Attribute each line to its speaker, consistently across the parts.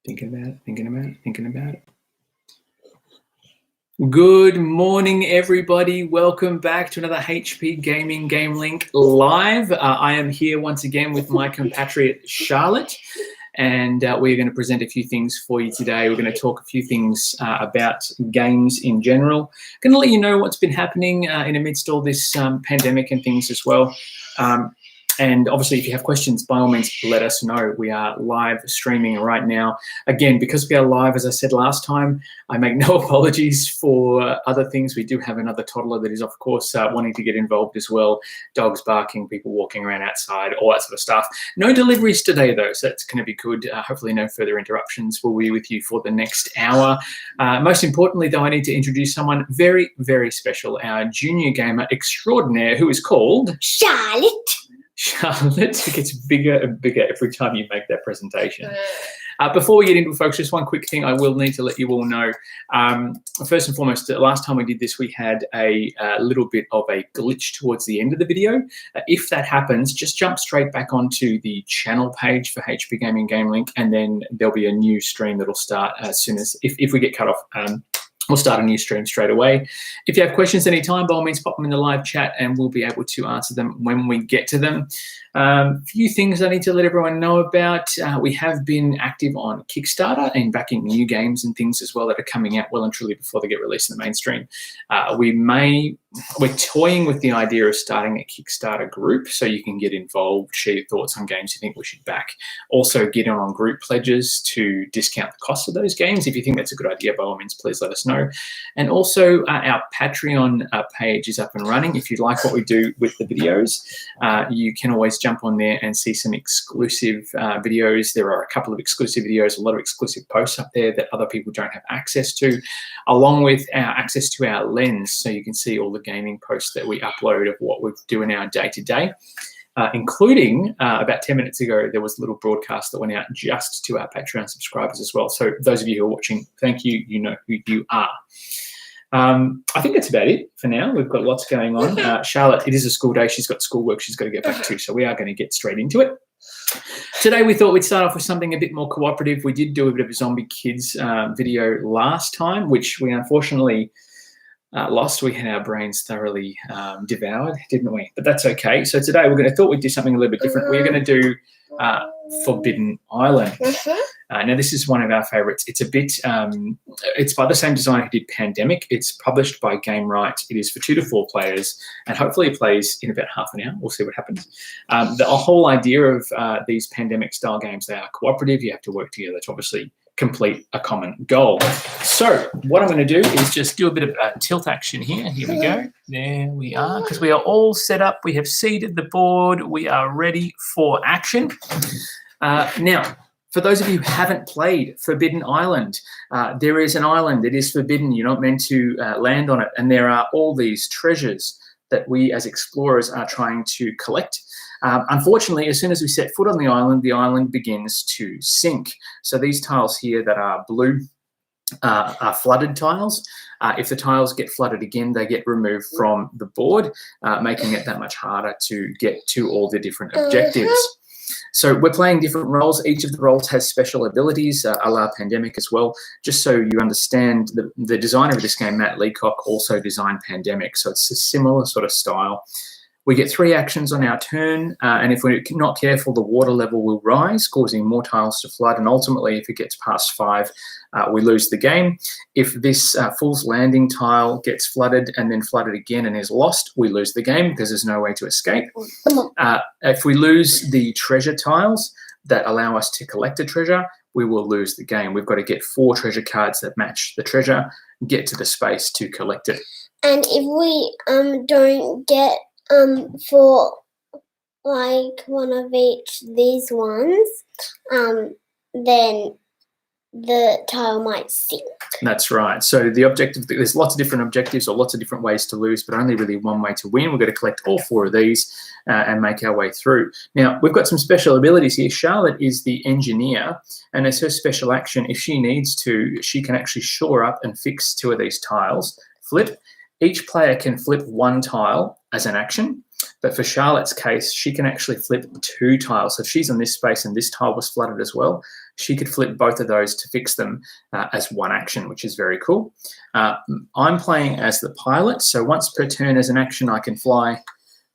Speaker 1: Thinking about it. Good morning, everybody. Welcome back to another HP Gaming GameLINK Live. I am here once again with my compatriot Charlotte, and we're going to present a few things for you today. We're going to talk a few things about games in general. Going to let you know what's been happening in amidst all this pandemic and things as well. And obviously, if you have questions, by all means, let us know. We are live streaming right now. Again, because we are live, as I said last time, I make no apologies for other things. We do have another toddler that is, of course, wanting to get involved as well. Dogs barking, people walking around outside, all that sort of stuff. No deliveries today, though, so that's going to be good. Hopefully, no further interruptions. We'll be with you for the next hour. Most importantly, though, I need to introduce someone very, very special, our junior gamer extraordinaire, who is called
Speaker 2: Charlotte.
Speaker 1: Charlotte. It gets bigger and bigger every time you make that presentation. Before we get into it, folks, just one quick thing I will need to let you all know. First and foremost, last time we did this, we had a little bit of a glitch towards the end of the video. If that happens, just jump straight back onto the channel page for HP Gaming GameLINK, and then there'll be a new stream that'll start as soon as, if we get cut off, we'll start a new stream straight away. If you have questions anytime, by all means, pop them in the live chat and we'll be able to answer them when we get to them. Few things I need to let everyone know about. We have been active on Kickstarter and backing new games and things as well that are coming out well and truly before they get released in the mainstream. We're toying with the idea of starting a Kickstarter group so you can get involved, share your thoughts on games you think we should back. Also get on group pledges to discount the cost of those games. If you think that's a good idea, by all means, please let us know. And also our Patreon page is up and running. If you like what we do with the videos, you can always jump on there and see some exclusive videos. There are a couple of exclusive videos, a lot of exclusive posts up there that other people don't have access to, along with our access to our lens, so you can see all the gaming posts that we upload of what we do in our day-to-day. Including about 10 minutes ago, there was a little broadcast that went out just to our Patreon subscribers as well. So those of you who are watching, thank you. You know who you are. I think that's about it for now. We've got lots going on. Charlotte, it is a school day. She's got schoolwork she's got to get back to, so we are going to get straight into it. Today, we thought we'd start off with something a bit more cooperative. We did do a bit of a Zombie Kids video last time, which we unfortunately lost. We had our brains thoroughly devoured, didn't we? But that's okay. So today thought we'd do something a little bit different. We're going to do Forbidden Island. Now this is one of our favorites. It's a bit, it's by the same designer who did Pandemic. It's published by GameRight. It is for 2 to 4 players, and hopefully it plays in about half an hour. We'll see what happens. The whole idea of these Pandemic style games, they are cooperative. You have to work together to obviously complete a common goal. So what I'm going to do is just do a bit of tilt action here. Here we go. There we are, because we are all set up. We have seeded the board. We are ready for action. Now, for those of you who haven't played Forbidden Island, there is an island that is forbidden. You're not meant to land on it. And there are all these treasures that we as explorers are trying to collect. Unfortunately, as soon as we set foot on the island begins to sink. So these tiles here that are blue are flooded tiles. If the tiles get flooded again, they get removed from the board, making it that much harder to get to all the different objectives. So we're playing different roles. Each of the roles has special abilities, a la Pandemic as well. Just so you understand, the designer of this game, Matt Leacock, also designed Pandemic. So it's a similar sort of style. We get 3 actions on our turn, and if we're not careful, the water level will rise, causing more tiles to flood, and ultimately, if it gets past 5, we lose the game. If this Fool's Landing tile gets flooded and then flooded again and is lost, we lose the game because there's no way to escape. If we lose the treasure tiles that allow us to collect a treasure, we will lose the game. We've got to get 4 treasure cards that match the treasure, get to the space to collect it.
Speaker 2: And if we don't get for like one of each these ones, then the tile might sink.
Speaker 1: That's right. So the objective, there's lots of different objectives or lots of different ways to lose, but only really one way to win. We're going to collect all 4 of these and make our way through. Now, we've got some special abilities here. Charlotte is the engineer, and as her special action, if she needs to, she can actually shore up and fix 2 of these tiles. Flip. Each player can flip 1 tile as an action. But for Charlotte's case, she can actually flip 2 tiles. So if she's on this space and this tile was flooded as well, she could flip both of those to fix them as one action, which is very cool. I'm playing as the pilot, so once per turn as an action, I can fly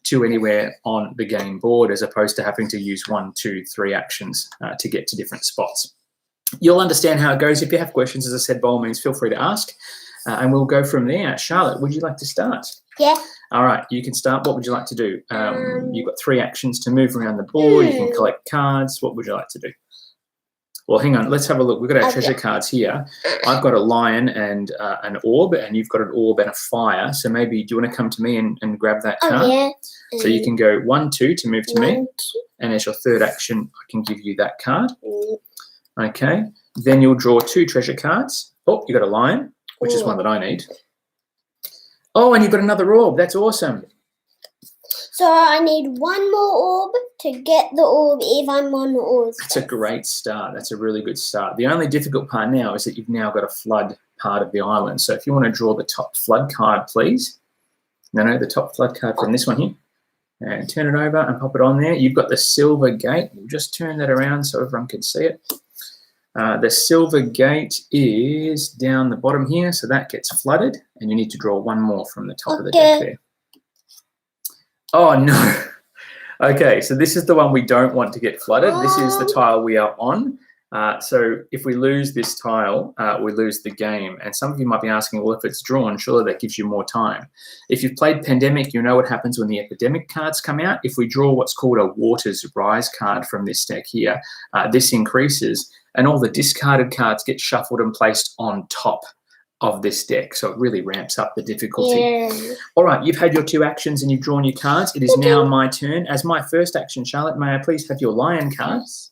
Speaker 1: to anywhere on the game board as opposed to having to use 1, 2, 3 actions to get to different spots. You'll understand how it goes. If you have questions, as I said, by all means, feel free to ask, and we'll go from there. Charlotte, would you like to start?
Speaker 2: Yeah.
Speaker 1: All right, you can start. What would you like to do? You've got 3 actions to move around the board. You can collect cards. What would you like to do? Well, hang on. Let's have a look. We've got our treasure cards here. I've got a lion and an orb, and you've got an orb and a fire. So maybe do you want to come to me and grab that card?
Speaker 2: Yeah.
Speaker 1: So you can go 1, 2 to move to me. And as your third action, I can give you that card. Okay. Then you'll draw 2 treasure cards. Oh, you got a lion, which is one that I need. Oh, and you've got another orb. That's awesome.
Speaker 2: So I need 1 more orb to get the orb if I'm on the orb.
Speaker 1: That's a great start. That's a really good start. The only difficult part now is that you've now got a flood part of the island. So if you want to draw the top flood card, please. No, the top flood card from this one here. And turn it over and pop it on there. You've got the silver gate. We'll just turn that around so everyone can see it. The silver gate is down the bottom here, so that gets flooded, and you need to draw 1 more from the top of the deck there. Oh, no. Okay, so this is the one we don't want to get flooded. This is the tile we are on. So if we lose this tile, we lose the game. And some of you might be asking, well, if it's drawn, surely that gives you more time. If you've played Pandemic, you know what happens when the epidemic cards come out. If we draw what's called a Waters Rise card from this deck here, this increases, and all the discarded cards get shuffled and placed on top of this deck. So it really ramps up the difficulty. Yeah. All right, you've had your 2 actions and you've drawn your cards. It is now my turn. As my first action, Charlotte, may I please have your lion cards?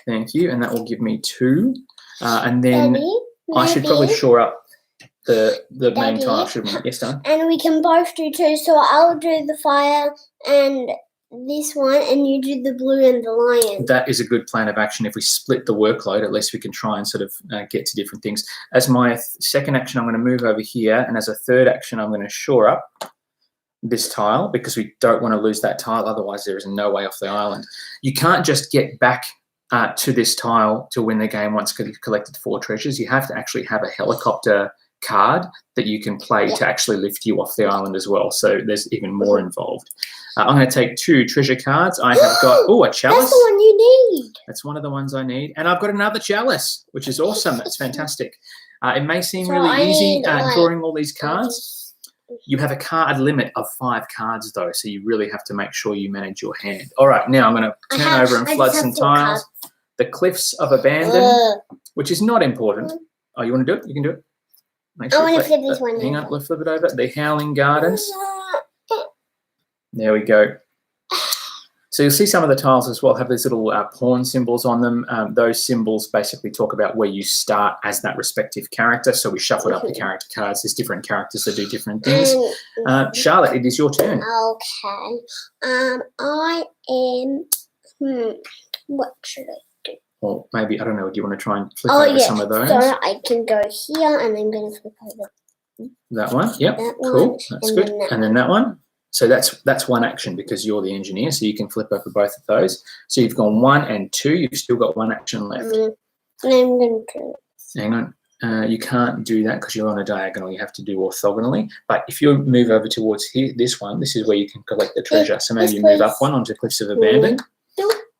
Speaker 1: Thank you, and that will give me 2. And then
Speaker 2: Daddy,
Speaker 1: I should probably shore up the main tile, shouldn't we? Yes, darling.
Speaker 2: And we can both do 2, so I'll do the fire and this one, and you do the blue and the lion. That is a good plan of action. If we split the workload, at least we can try and sort of get to different things. As my second action, I'm going to move over here, and as a third action, I'm going to shore up this tile because we don't want to lose that tile. Otherwise, there is no way off the island. You can't just get back to this tile to win the game once you've collected 4 treasures. You have to actually have a helicopter card that you can play to actually lift you off the island as well. So there's even more involved. I'm going to take 2 treasure cards. I have got, a chalice. That's the one you need.
Speaker 1: That's one of the ones I need. And I've got another chalice, which is awesome. That's fantastic. It may seem really easy drawing all these cards. You have a card limit of 5 cards, though, so you really have to make sure you manage your hand. All right, now I'm going to turn over and flood some tiles. The Cliffs of Abandon, which is not important. Oh, you want to do it? You can do it. Make sure
Speaker 2: I want to flip this one.
Speaker 1: Hang on, let's flip it over. The Howling Gardens. There we go. So you'll see some of the tiles as well have these little pawn symbols on them. Those symbols basically talk about where you start as that respective character. So we shuffled up the character cards. There's different characters that do different things. Charlotte, it is your turn.
Speaker 2: Okay. I am. What should I do?
Speaker 1: Or maybe, I don't know, do you want to try and flip over some of those?
Speaker 2: So I can go here and I'm going to flip over.
Speaker 1: That one? Yep.
Speaker 2: That
Speaker 1: cool.
Speaker 2: one,
Speaker 1: That's good. And then that one? So that's one action because you're the engineer, so you can flip over both of those. So you've gone 1 and 2. You've still got 1 action left.
Speaker 2: And I'm going to.
Speaker 1: Hang on. You can't do that because you're on a diagonal. You have to do orthogonally. But if you move over towards here, this one, this is where you can collect the treasure. So maybe you move up 1 onto Cliffs of Abandon.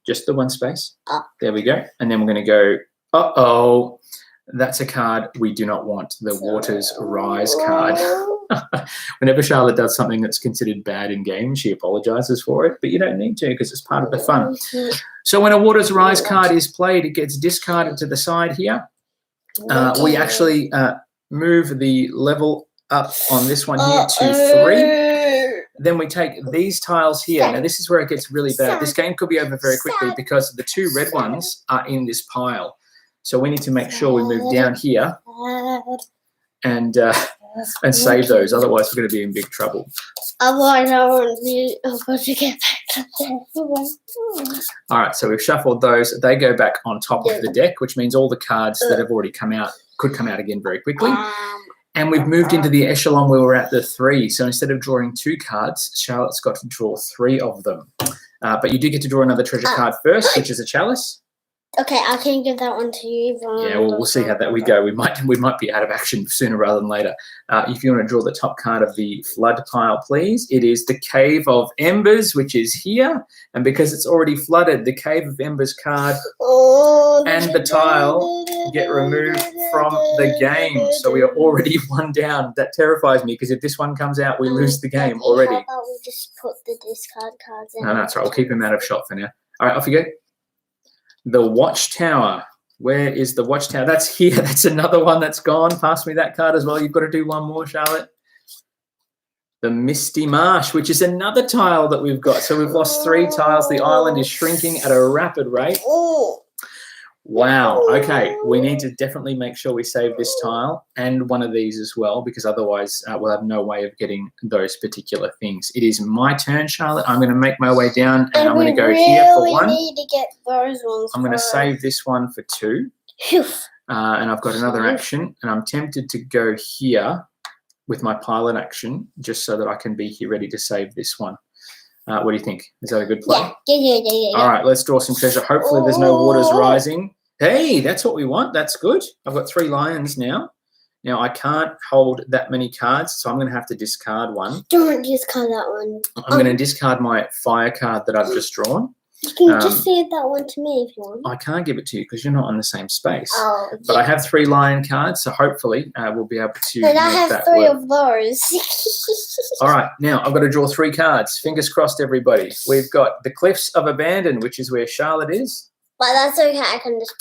Speaker 1: Just the 1 space. There we go. And then we're going to go, that's a card we do not want, the Waters Rise card. Whenever Charlotte does something that's considered bad in game, she apologizes for it, but you don't need to because it's part of the fun. So when a Waters Rise card is played, it gets discarded to the side here. We actually move the level up on this one here to 3. Then we take these tiles here. Now, this is where it gets really bad. This game could be over very quickly because the 2 red ones are in this pile. So we need to make sure we move down here and save those. Otherwise, we're going to be in big trouble.
Speaker 2: Otherwise, I won't be able to get back to there.
Speaker 1: All right, so we've shuffled those. They go back on top of the deck, which means all the cards that have already come out could come out again very quickly. And we've moved into the echelon where we're at the 3. So instead of drawing 2 cards, Charlotte's got to draw 3 of them. But you do get to draw another treasure card first, which is a chalice.
Speaker 2: Okay, I can give that one to you.
Speaker 1: Yeah, well, we'll see how that we go. We might be out of action sooner rather than later. If you want to draw the top card of the flood pile, please. It is the Cave of Embers, which is here. And because it's already flooded, the Cave of Embers card and the tile get removed from the game. So we are already 1 down. That terrifies me because if this one comes out, we lose the game already.
Speaker 2: How about we just put the discard cards in?
Speaker 1: No, that's right. We'll keep him out of shot for now. All right, off you go. The Watchtower. Where is the Watchtower? That's here. That's another one that's gone. Pass me that card as well. You've got to do one more, Charlotte. The Misty Marsh, which is another tile that we've got. So we've lost 3 tiles. The island is shrinking at a rapid rate. Wow. Okay. We need to definitely make sure we save this tile and one of these as well, because otherwise we'll have no way of getting those particular things. It is my turn, Charlotte. I'm going to make my way down and I'm going to go here for 1.
Speaker 2: Need to get those ones.
Speaker 1: I'm going to save this one for 2. And I've got another action and I'm tempted to go here with my pilot action just so that I can be here ready to save this one. What do you think? Is that a good play?
Speaker 2: Yeah.
Speaker 1: All right, let's draw some treasure. Hopefully there's no waters rising. Hey, that's what we want. That's good. I've got 3 lions now. Now, I can't hold that many cards, so I'm going to have to discard one.
Speaker 2: Don't discard that one.
Speaker 1: I'm going to discard my fire card that I've just drawn.
Speaker 2: You can just save that one to me if you want.
Speaker 1: I can't give it to you because you're not on the same space.
Speaker 2: Oh, yeah.
Speaker 1: But I have 3 lion cards, so hopefully we'll be able to
Speaker 2: And I have 3
Speaker 1: work.
Speaker 2: of those.
Speaker 1: All right, now I've got to draw 3 cards. Fingers crossed, everybody. We've got the Cliffs of Abandon, which is where Charlotte is.
Speaker 2: But that's okay. I can just...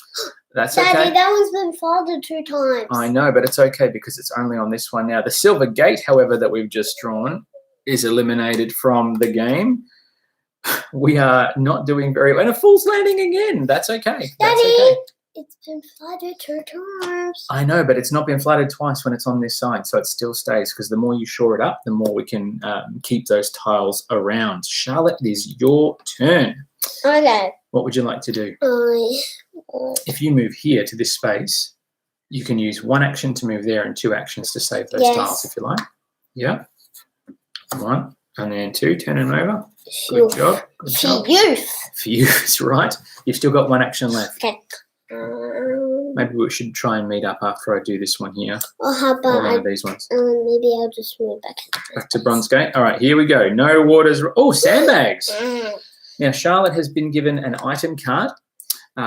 Speaker 1: That's
Speaker 2: Daddy,
Speaker 1: okay.
Speaker 2: that one's been folded 2 times.
Speaker 1: I know, but it's okay because it's only on this one now. The Silver Gate, however, that we've just drawn is eliminated from the game. We are not doing very well. And a Fool's Landing again. That's okay. That's
Speaker 2: Daddy,
Speaker 1: okay.
Speaker 2: it's been flooded 2 times.
Speaker 1: I know, but it's not been flooded twice when it's on this side, so it still stays because the more you shore it up, the more we can keep those tiles around. Charlotte, it is your turn.
Speaker 2: Okay.
Speaker 1: What would you like to do? If you move here to this space, you can use 1 action to move there and 2 actions to save those tiles, if you like. Yeah. 1 and then 2. Turn them over. Good job. Good job. For you, that's right. You've still got 1 action left.
Speaker 2: Okay.
Speaker 1: Maybe we should try and meet up after I do this one here.
Speaker 2: Or how about
Speaker 1: one of these ones.
Speaker 2: maybe I'll just move back
Speaker 1: to Bronze Gate. All right, here we go. No waters. Oh, sandbags. Now, Charlotte has been given an item card,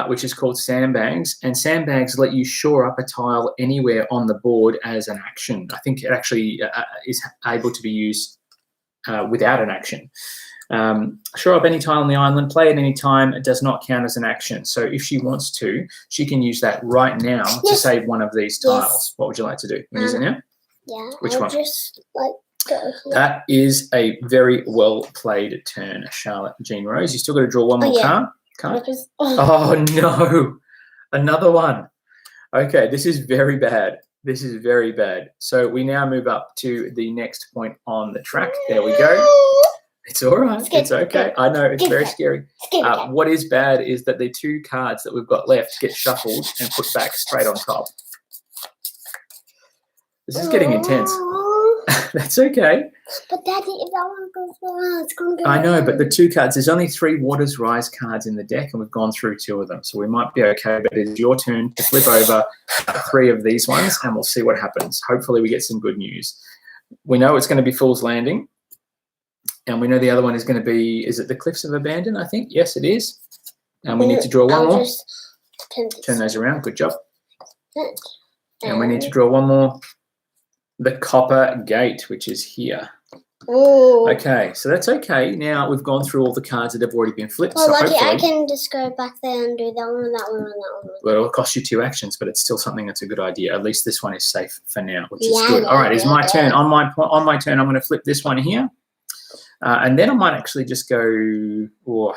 Speaker 1: which is called Sandbags, and Sandbags let you shore up a tile anywhere on the board as an action. I think it actually is able to be used without an action. Shore up any tile on the island, play at any time. It does not count as an action. So if she wants to, she can use that right now to save one of these tiles. What would you like to do? Use it now?
Speaker 2: Yeah.
Speaker 1: Which one?
Speaker 2: Just like go here.
Speaker 1: That is a very well played turn, Charlotte Jean Rose. You still got to draw 1 more card. Oh no, another one. Okay, this is very bad. This is very bad. So we now move up to the next point on the track. There we go. It's all right. It's okay. I know it's very scary. What is bad is that the 2 cards that we've got left get shuffled and put back straight on top. This is getting intense. That's okay.
Speaker 2: But Daddy, if that one goes wrong, it's going to go
Speaker 1: I know, but the 2 cards, there's only 3 Waters Rise cards in the deck, and we've gone through 2 of them. So we might be okay, but it's your turn to flip over 3 of these ones, and we'll see what happens. Hopefully we get some good news. We know it's going to be Fool's Landing, and we know the other one is going to be, is it the Cliffs of Abandon, I think? Yes, it is. And we need to draw 1 more. Turn those around. Good job. And we need to draw 1 more. The Copper Gate, which is here.
Speaker 2: Ooh.
Speaker 1: Okay, so that's okay. Now we've gone through all the cards that have already been flipped.
Speaker 2: Well,
Speaker 1: so
Speaker 2: Lucky,
Speaker 1: hopefully,
Speaker 2: I can just go back there and do that one and that one and that one.
Speaker 1: Well, it'll cost you 2 actions, but it's still something that's a good idea. At least this one is safe for now, which is good. All right, it's my turn. On my turn, I'm going to flip this one here. And then I might actually just go, what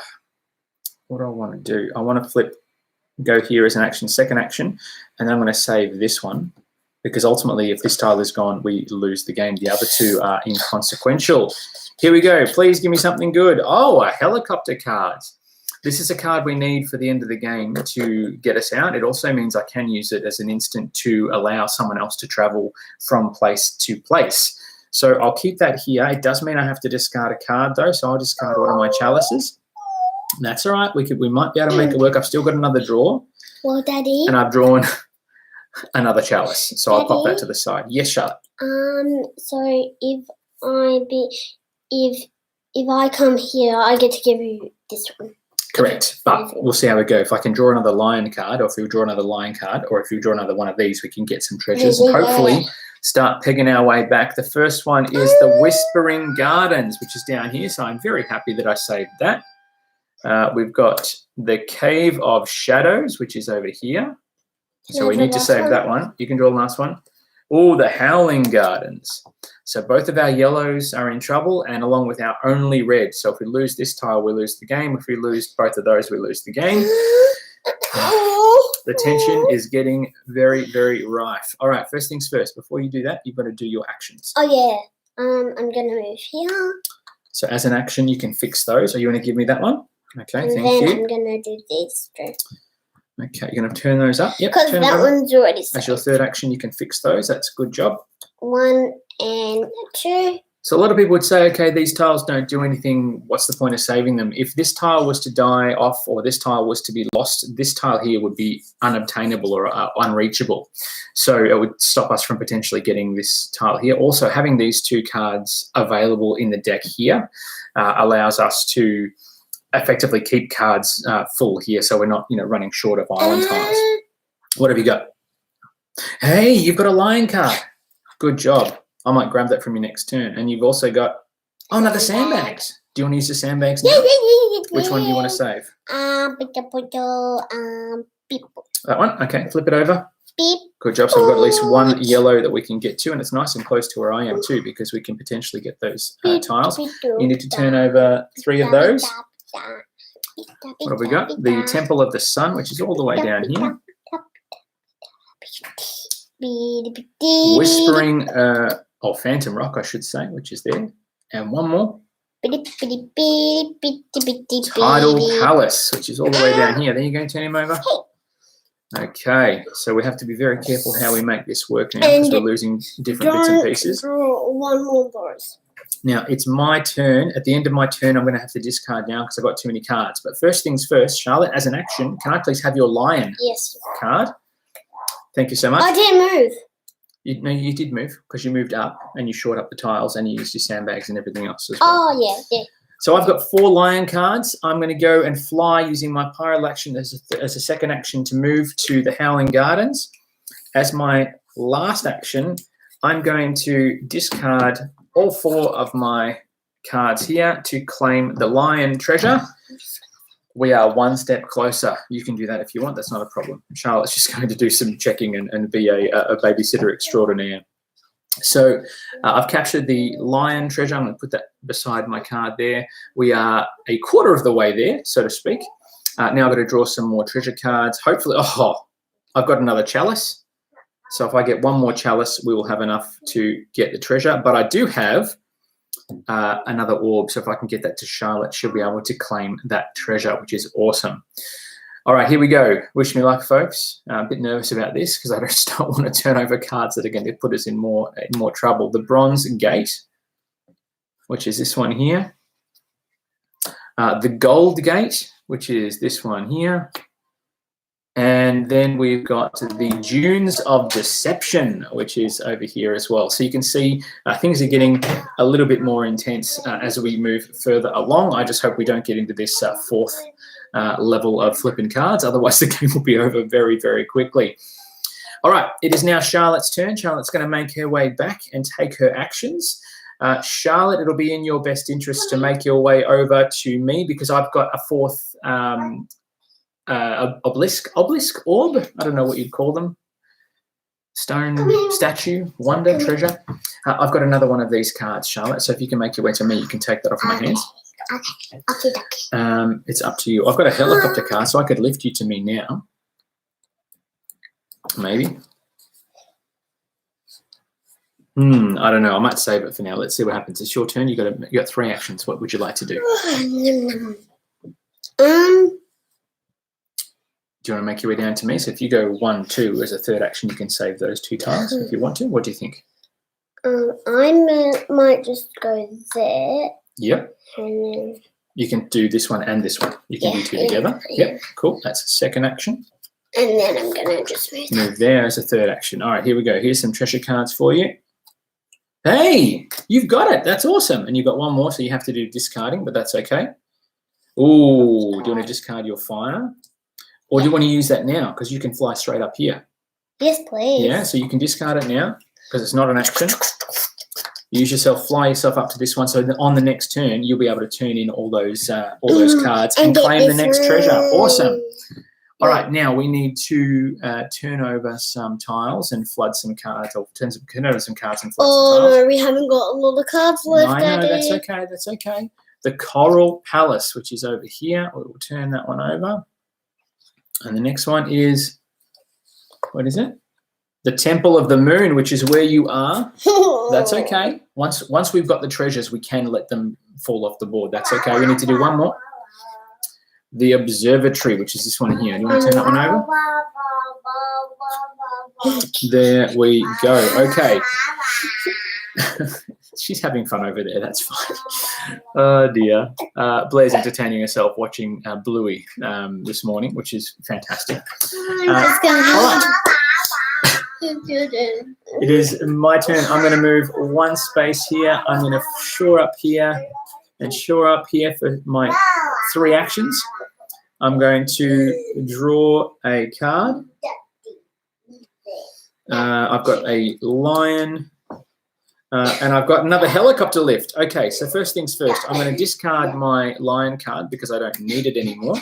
Speaker 1: do I want to do? I want to go here as an action, second action, and then I'm going to save this one. Because ultimately, if this tile is gone, we lose the game. The other 2 are inconsequential. Here we go. Please give me something good. Oh, a helicopter card. This is a card we need for the end of the game to get us out. It also means I can use it as an instant to allow someone else to travel from place to place. So I'll keep that here. It does mean I have to discard a card though, so I'll discard one of my chalices. That's all right. We might be able to make it work. I've still got another drawer.
Speaker 2: Well, Daddy.
Speaker 1: And I've drawn another chalice, so
Speaker 2: Daddy?
Speaker 1: I'll pop that to the side. Yes, Charlotte.
Speaker 2: So if I come here, I get to give you this one.
Speaker 1: Correct, but we'll see how we go. If I can draw another lion card, or if you draw another lion card, or if you draw another one of these, we can get some treasures and hopefully start pegging our way back. The first one is the Whispering Gardens, which is down here, so I'm very happy that I saved that. We've got the Cave of Shadows, which is over here. So we need to save that one. You can draw the last one. Oh, the Howling Gardens. So both of our yellows are in trouble, and along with our only red. So if we lose this tile, we lose the game. If we lose both of those, we lose the game. The tension is getting very, very rife. All right, first things first. Before you do that, you've got to do your actions.
Speaker 2: Oh, yeah. I'm going to move here.
Speaker 1: So as an action, you can fix those. Are you going to give me that one? Okay,
Speaker 2: and
Speaker 1: thank you.
Speaker 2: And then I'm going to do these two.
Speaker 1: Okay, you're going to turn those up. Yep.
Speaker 2: Because that one's already set.
Speaker 1: As your third action, you can fix those. That's a good job.
Speaker 2: 1 and 2.
Speaker 1: So a lot of people would say, okay, these tiles don't do anything. What's the point of saving them? If this tile was to die off or this tile was to be lost, this tile here would be unobtainable or unreachable. So it would stop us from potentially getting this tile here. Also, having these two cards available in the deck here allows us to effectively keep cards full here, so we're not, running short of island tiles. What have you got? Hey, you've got a lion card. Good job. I might grab that from your next turn. And you've also got another sandbags. Do you want to use the sandbags now? Which one do you want to save? That one. Okay, flip it over. Good job. So we've got at least one yellow that we can get to, and it's nice and close to where I am too, because we can potentially get those tiles. You need to turn over 3 of those. What have we got? The Temple of the Sun, which is all the way down here. Whispering, Phantom Rock, I should say, which is there. And one more. Tidal Palace, which is all the way down here. There you go, turn him over. Okay, so we have to be very careful how we make this work now, because we're losing different bits and pieces.
Speaker 2: Draw one more boss.
Speaker 1: Now, it's my turn. At the end of my turn, I'm going to have to discard now because I've got too many cards. But first things first, Charlotte, as an action, can I please have your lion card? Thank you so much.
Speaker 2: I didn't move.
Speaker 1: You did move because you moved up and you shored up the tiles and you used your sandbags and everything else as well.
Speaker 2: Oh, yeah.
Speaker 1: So I've got 4 lion cards. I'm going to go and fly using my Pyro action as a second action to move to the Howling Gardens. As my last action, I'm going to discard all 4 of my cards here to claim the lion treasure. We are one step closer. You can do that if you want. That's not a problem. Charlotte's just going to do some checking and be a babysitter extraordinaire. So I've captured the lion treasure. I'm going to put that beside my card there. We are a quarter of the way there, so to speak. Now I've got to draw some more treasure cards. Hopefully, I've got another chalice. So if I get one more chalice, we will have enough to get the treasure. But I do have another orb. So if I can get that to Charlotte, she'll be able to claim that treasure, which is awesome. All right, here we go. Wish me luck, folks. I'm a bit nervous about this because I just don't want to turn over cards that are going to put us in more trouble. The Bronze Gate, which is this one here. The Gold Gate, which is this one here. And then we've got the Dunes of Deception, which is over here as well. So you can see things are getting a little bit more intense as we move further along. I just hope we don't get into this 4th level of flipping cards. Otherwise, the game will be over very, very quickly. All right, it is now Charlotte's turn. Charlotte's going to make her way back and take her actions. Charlotte, it'll be in your best interest to make your way over to me because I've got a 4th obelisk orb. I don't know what you'd call them. Stone, statue, wonder, treasure. I've got another one of these cards, Charlotte. So if you can make your way to me, you can take that off my hands.
Speaker 2: Okay.
Speaker 1: It's up to you. I've got a helicopter card, so I could lift you to me now. Maybe. I don't know. I might save it for now. Let's see what happens. It's your turn. You got 3 actions. What would you like to do? Do you want to make your way down to me? So if you go 1, 2 as a third action, you can save those 2 tiles if you want to. What do you think?
Speaker 2: I might just go there.
Speaker 1: Yep.
Speaker 2: And then
Speaker 1: you can do this one and this one. You can do 2 together. Yep, cool. That's a second action.
Speaker 2: And then I'm going to just
Speaker 1: move there as a third action. All right, here we go. Here's some treasure cards for you. Hey, you've got it. That's awesome. And you've got one more, so you have to do discarding, but that's okay. Ooh, do you want to discard your fire? Or do you want to use that now? Because you can fly straight up here.
Speaker 2: Yes, please.
Speaker 1: Yeah, so you can discard it now because it's not an action. Fly yourself up to this one. So on the next turn, you'll be able to turn in all those cards and claim the next treasure. Awesome. All right, now we need to turn over some tiles and flood some cards, or turn over some cards and flood some tiles.
Speaker 2: No, we haven't got a lot of cards left, Daddy.
Speaker 1: That's okay, that's okay. The Coral Palace, which is over here. We'll turn that one over. And the next one is, what is it? The Temple of the Moon, which is where you are. That's okay. Once we've got the treasures, we can let them fall off the board. That's okay. We need to do one more. The Observatory, which is this one here. Do you want to turn that one over? There we go. Okay. She's having fun over there. That's fine. Oh, dear. Blair's entertaining herself watching Bluey this morning, which is fantastic. All right. It is my turn. I'm going to move one space here. I'm going to shore up here and shore up here for my 3 actions. I'm going to draw a card. I've got a lion. And I've got another helicopter lift. Okay, so first things first, I'm going to discard my lion card because I don't need it anymore.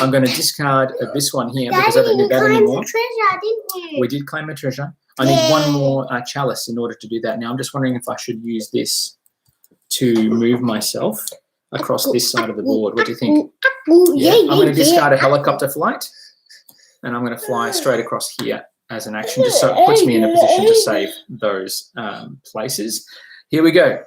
Speaker 1: I'm going to discard this one here because I don't need that anymore.
Speaker 2: Treasure, didn't you?
Speaker 1: We did claim a treasure. I need one more chalice in order to do that. Now, I'm just wondering if I should use this to move myself across this side of the board. What do you think? I'm going to discard a helicopter flight, and I'm going to fly straight across here as an action, just so it puts me in a position to save those places. Here we go.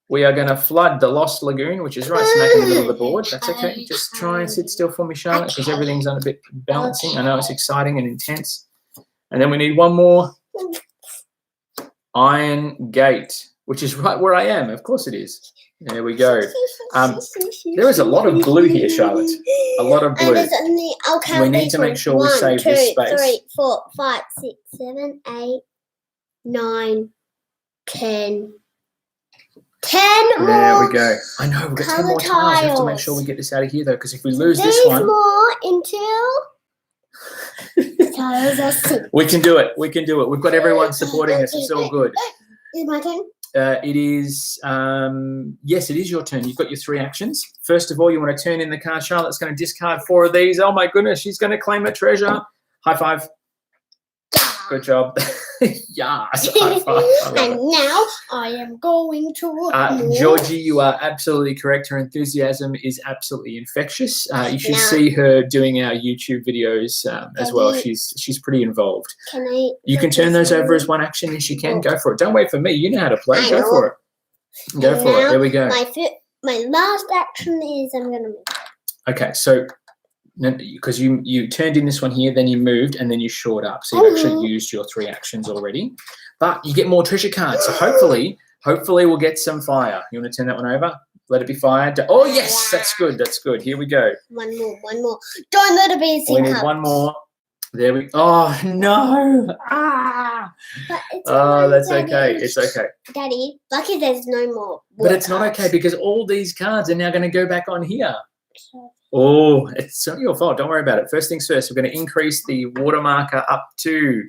Speaker 1: We are going to flood the Lost Lagoon, which is right smack in the middle of the board. That's okay. Just try and sit still for me, Charlotte, because everything's on a bit balancing. I know it's exciting and intense. And then we need one more. Iron Gate, which is right where I am. Of course it is. There we go. There is a lot of blue here, Charlotte. A lot of blue. We need to make sure we save this space.
Speaker 2: 3, 4, 5, 6, 7, 8, 9, 10. 10 more.
Speaker 1: There we go. I know, we've got 10 more tiles. We have to make sure we get this out of here, though, because if we lose this one...
Speaker 2: more until...
Speaker 1: We can do it. We can do it. We've got everyone supporting us. It's all good.
Speaker 2: Is it my turn?
Speaker 1: It is, yes, it is your turn. You've got your 3 actions. First of all, you want to turn in the card. Charlotte's going to discard 4 of these. Oh, my goodness. She's going to claim a treasure. High five. Good job. Yes. High five.
Speaker 2: And now I am going to...
Speaker 1: Georgie, you are absolutely correct. Her enthusiasm is absolutely infectious. You should see her doing our YouTube videos as well. She's pretty involved. You can turn those over as one action. Yes, you can. Go for it. Don't wait for me. You know how to play. Go for it. Go for it. There we go.
Speaker 2: My last action is I'm going to...
Speaker 1: Okay, so... because you turned in this one here, then you moved, and then you shored up. So you've actually used your 3 actions already. But you get more treasure cards. So hopefully we'll get some fire. You want to turn that one over? Let it be fired. Oh, yes, that's good. That's good. Here we go.
Speaker 2: One more. Don't let it be a single.
Speaker 1: We need one more. There we go. Oh, no. Oh, that's
Speaker 2: Daddy.
Speaker 1: Okay. It's okay.
Speaker 2: Daddy, lucky there's no more.
Speaker 1: But it's not okay because all these cards are now going to go back on here. Oh, it's not your fault. Don't worry about it. First things first, we're going to increase the water marker up to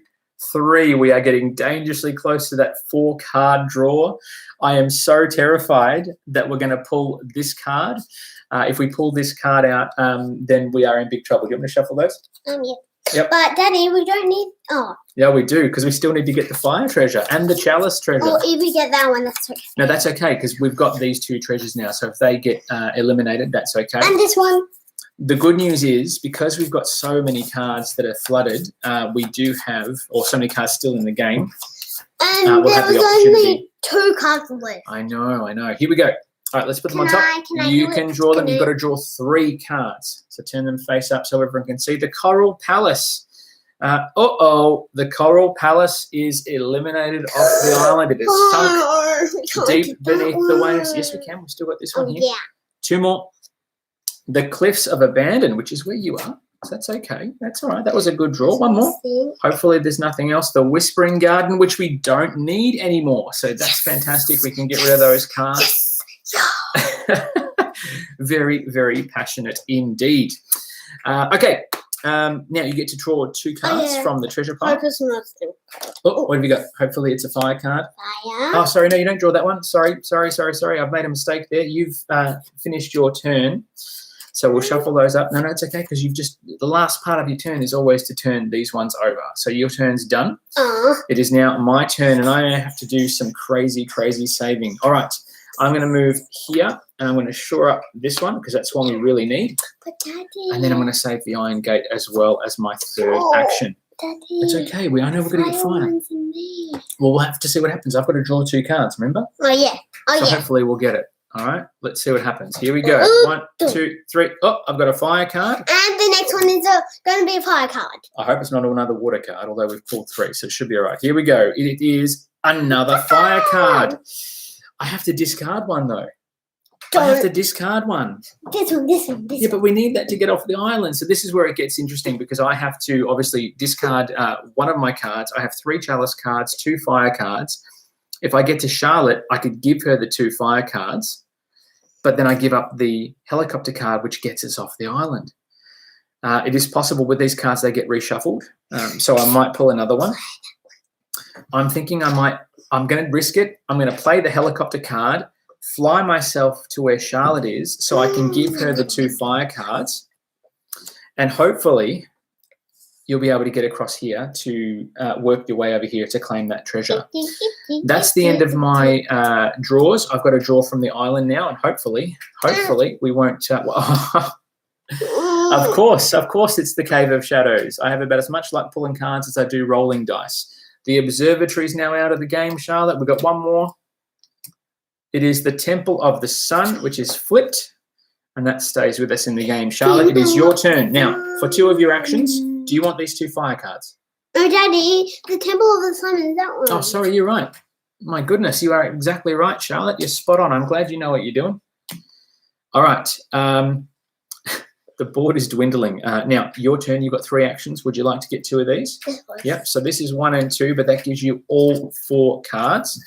Speaker 1: 3. We are getting dangerously close to that 4-card draw. I am so terrified that we're going to pull this card. If we pull this card out, then we are in big trouble. Do you want me to shuffle those?
Speaker 2: Yeah.
Speaker 1: Yep.
Speaker 2: But, Daddy, we don't need... Oh.
Speaker 1: Yeah, we do, because we still need to get the fire treasure and the chalice treasure.
Speaker 2: Oh, if we get that one, that's okay.
Speaker 1: No, that's okay, because we've got these 2 treasures now. So if they get eliminated, that's okay.
Speaker 2: And this one.
Speaker 1: The good news is, because we've got so many cards that are flooded, we do have, or so many cards still in the game.
Speaker 2: And there was only 2 cards left.
Speaker 1: I know. Here we go. All right, let's put them on top. You can draw them. You've got to draw 3 cards. So turn them face up so everyone can see. The Coral Palace. The Coral Palace is eliminated off the island. It is sunk deep beneath the waves. Yes, we can. We've still got this one here.
Speaker 2: Yeah.
Speaker 1: 2 more. The Cliffs of Abandon, which is where you are. So that's okay. That's all right. That was a good draw. 1 more. Hopefully there's nothing else. The Whispering Garden, which we don't need anymore. So that's fantastic. We can get rid of those cards. Very, very passionate indeed. Okay. Now you get to draw 2 cards from the treasure pile. Oh, what have you got? Hopefully it's a fire card.
Speaker 2: Fire.
Speaker 1: Oh, sorry. No, you don't draw that one. Sorry. I've made a mistake there. You've finished your turn. So we'll shuffle those up. No, it's okay because you've just, the last part of your turn is always to turn these ones over. So your turn's done. It is now my turn and I have to do some crazy, crazy saving. All right. I'm going to move here and I'm going to shore up this one because that's one we really need.
Speaker 2: But Daddy.
Speaker 1: And then I'm going to save the Iron Gate as well as my 3rd action.
Speaker 2: Daddy.
Speaker 1: It's okay. I know we're going to get fire. Well, we'll have to see what happens. I've got to draw 2 cards, remember?
Speaker 2: Oh, yeah.
Speaker 1: So hopefully we'll get it. All right, let's see what happens. Here we go. 1, 2, 3. Oh, I've got a fire card.
Speaker 2: And the next one is going to be a fire card.
Speaker 1: I hope it's not another water card, although we've pulled 3, so it should be all right. Here we go. It is another fire card. I have to discard one, though. I have to discard one.
Speaker 2: This one.
Speaker 1: Yeah, but we need that to get off the island. So this is where it gets interesting because I have to obviously discard one of my cards. I have 3 chalice cards, 2 fire cards. If I get to Charlotte, I could give her the 2 fire cards. But then I give up the helicopter card, which gets us off the island. It is possible with these cards they get reshuffled, so I might pull another one. I'm thinking I'm going to risk it. I'm going to play the helicopter card, fly myself to where Charlotte is so I can give her the 2 fire cards, and hopefully you'll be able to get across here to work your way over here to claim that treasure. That's the end of my draws. I've got to draw from the island now, and hopefully we won't... Of course, it's the Cave of Shadows. I have about as much luck pulling cards as I do rolling dice. The observatory's now out of the game, Charlotte. We've got 1 more. It is the Temple of the Sun, which is flipped, and that stays with us in the game. Charlotte, it is your turn. Now, for 2 of your actions, do you want these 2 fire cards?
Speaker 2: Oh, Daddy, the Temple of the Sun is that one.
Speaker 1: Oh, sorry, you're right. My goodness, you are exactly right, Charlotte. You're spot on. I'm glad you know what you're doing. All right. The board is dwindling. Now, your turn. You've got 3 actions. Would you like to get 2 of these? Yep. So this is 1 and 2, but that gives you all 4 cards.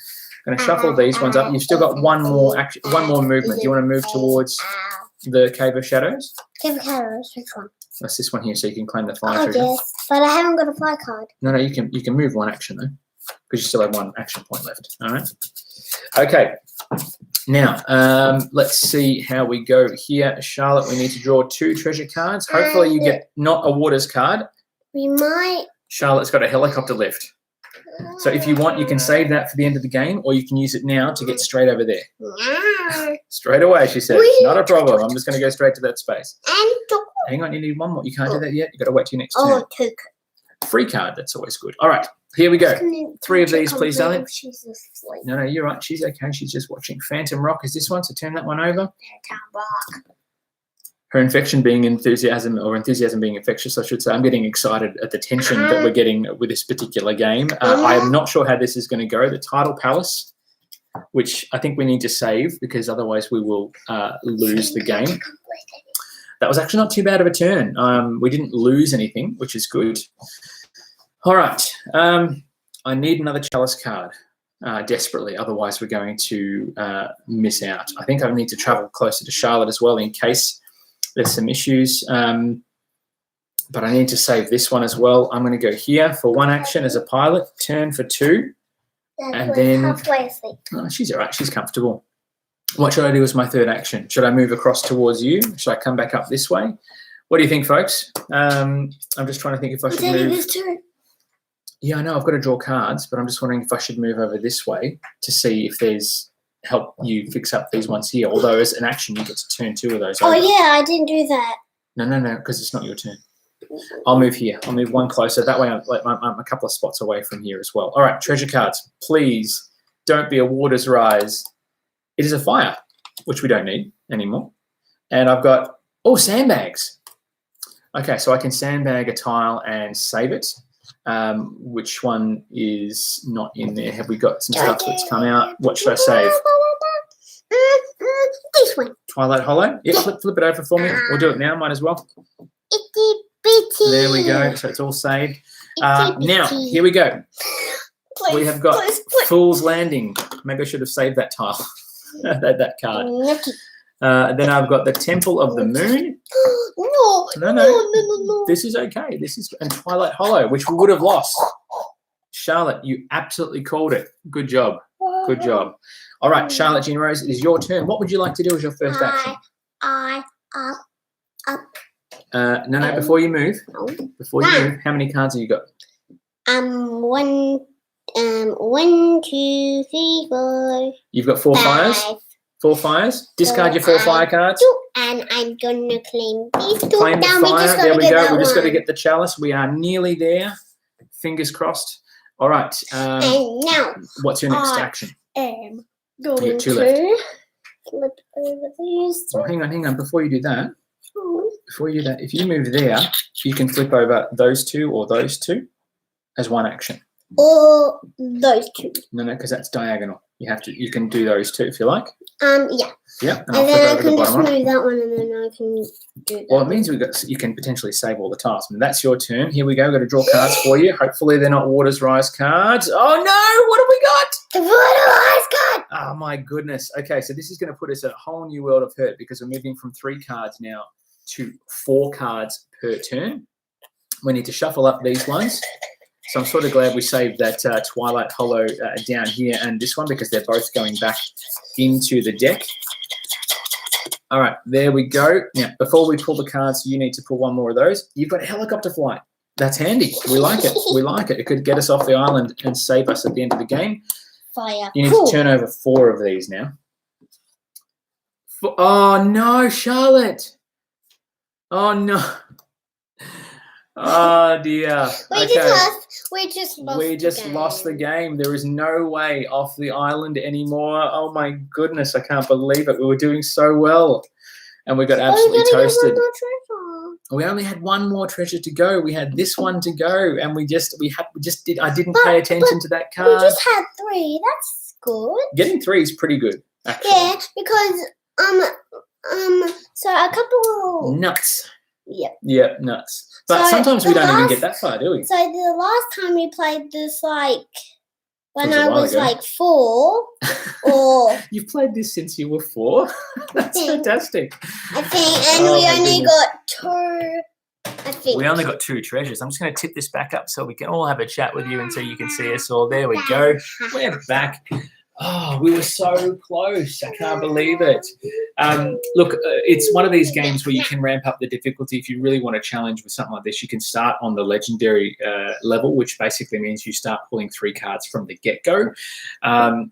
Speaker 1: I'm going to shuffle these ones up. You've still got one more action, 1 more movement. Do you want to move towards the Cave of Shadows?
Speaker 2: Cave of Shadows. Which one?
Speaker 1: That's this one here, so you can claim the fire treasure.
Speaker 2: Yes, but I haven't got a fire card.
Speaker 1: No, you can move 1 action though, because you still have 1 action point left. All right. Okay. Now, let's see how we go here. Charlotte, we need to draw 2 treasure cards. Hopefully you get not a waters card.
Speaker 2: We might.
Speaker 1: Charlotte's got a helicopter lift. So if you want, you can save that for the end of the game, or you can use it now to get straight over there. Straight away, she says. Not a problem. I'm just going to go straight to that space. Hang on, you need 1 more. You can't do that yet. You've got to wait till your next turn.
Speaker 2: 2.
Speaker 1: Free card. That's always good. All right. Here we go. 3 of these, please, darling. No, you're right. She's okay. She's just watching. Phantom Rock is this one, so turn that one over.
Speaker 2: Phantom Rock.
Speaker 1: Her infection being enthusiasm, or enthusiasm being infectious, I should say. I'm getting excited at the tension that we're getting with this particular game. I am not sure how this is going to go. The Tidal Palace, which I think we need to save because otherwise we will lose the game. That was actually not too bad of a turn. We didn't lose anything, which is good. All right. I need another chalice card desperately. Otherwise, we're going to miss out. I think I need to travel closer to Charlotte as well in case there's some issues. But I need to save this one as well. I'm going to go here for 1 action as a pilot, turn for 2. And then
Speaker 2: halfway asleep.
Speaker 1: Oh, she's all right. She's comfortable. What should I do as my 3rd action? Should I move across towards you? Should I come back up this way? What do you think, folks? I'm just trying to think if I should move. Yeah, I know I've got to draw cards, but I'm just wondering if I should move over this way to see if there's help you fix up these ones here. Although as an action, you get to turn 2 of those over.
Speaker 2: Oh, yeah, I didn't do that.
Speaker 1: No, because it's not your turn. I'll move here. I'll move 1 closer. That way I'm a couple of spots away from here as well. All right, treasure cards. Please don't be a water's rise. It is a fire. which we don't need anymore. And I've got, sandbags. Okay, so I can sandbag a tile and save it. Which one is not in there? Have we got some stuff that's come out? What should I save?
Speaker 2: This one.
Speaker 1: Twilight Hollow? Yeah, flip it over for me. We'll do it now, might as well.
Speaker 2: Itty bitty.
Speaker 1: There we go. So it's all saved. Now, here we go.
Speaker 2: Please,
Speaker 1: we have got
Speaker 2: please.
Speaker 1: Fool's Landing. Maybe I should have saved that tile, that card.
Speaker 2: Nookie.
Speaker 1: Then I've got the Temple of the Moon.
Speaker 2: No.
Speaker 1: This is okay. And Twilight Hollow, which we would have lost. Charlotte, you absolutely called it. Good job. Good job. All right, Charlotte Jean Rose, it is your turn. What would you like to do as your first action?
Speaker 2: Up.
Speaker 1: No, before you move. Before you move, how many cards have you got?
Speaker 2: 1, 2, 3, 4.
Speaker 1: You've got 4 fires? 4 fires? Discard your 4 fire cards.
Speaker 2: And I'm going to claim these 2.
Speaker 1: Claim the fire. There we go. We just got to
Speaker 2: one.
Speaker 1: get the chalice. We are nearly there. Fingers crossed. All right.
Speaker 2: And now,
Speaker 1: what's your next action?
Speaker 2: Going
Speaker 1: to
Speaker 2: flip over these.
Speaker 1: Oh, hang on. Before you do that, if you move there, you can flip over those 2 or those 2 as one action.
Speaker 2: Or those 2.
Speaker 1: No, because that's diagonal. You can do those 2 if you like.
Speaker 2: Yeah.
Speaker 1: Yeah.
Speaker 2: And then I can just move that one, and then I can do that.
Speaker 1: Well, it means you can potentially save all the tiles. And that's your turn. Here we go. We've got to draw cards for you. Hopefully they're not Waters Rise cards. Oh no! What have we got?
Speaker 2: The Waters Rise card.
Speaker 1: Oh my goodness. Okay, so this is going to put us in a whole new world of hurt because we're moving from 3 cards now to 4 cards per turn. We need to shuffle up these ones. So I'm sort of glad we saved that Twilight Hollow down here and this one because they're both going back into the deck. All right, there we go. Now, before we pull the cards, you need to pull one more of those. You've got helicopter flight. That's handy. We like it. We like it. It could get us off the island and save us at the end of the game.
Speaker 2: Fire.
Speaker 1: You need to turn over 4 of these now. Oh, no, Charlotte. Oh, no. Oh, dear.
Speaker 2: We just
Speaker 1: lost the game. There is no way off the island anymore. Oh, my goodness. I can't believe it. We were doing so well. And we got absolutely toasted. We only had 1 more treasure to go. We had this one to go. And I didn't pay attention to that card.
Speaker 2: We just had 3. That's good.
Speaker 1: Getting 3 is pretty good, actually.
Speaker 2: Yeah, because, so a couple...
Speaker 1: Nuts.
Speaker 2: Yep.
Speaker 1: Yeah, nuts. But sometimes we don't even get that far, do we?
Speaker 2: So the last time we played this, when I was
Speaker 1: ago.
Speaker 2: 4, or...
Speaker 1: You've played this since you were 4? That's fantastic.
Speaker 2: I think, and we only got 2, I think.
Speaker 1: We only got 2 treasures. I'm just going to tip this back up so we can all have a chat with you and so you can see us all. There we go. We're back. Oh, we were so close. I can't believe it. Look, it's one of these games where you can ramp up the difficulty. If you really want to challenge with something like this, you can start on the legendary level, which basically means you start pulling 3 cards from the get-go. I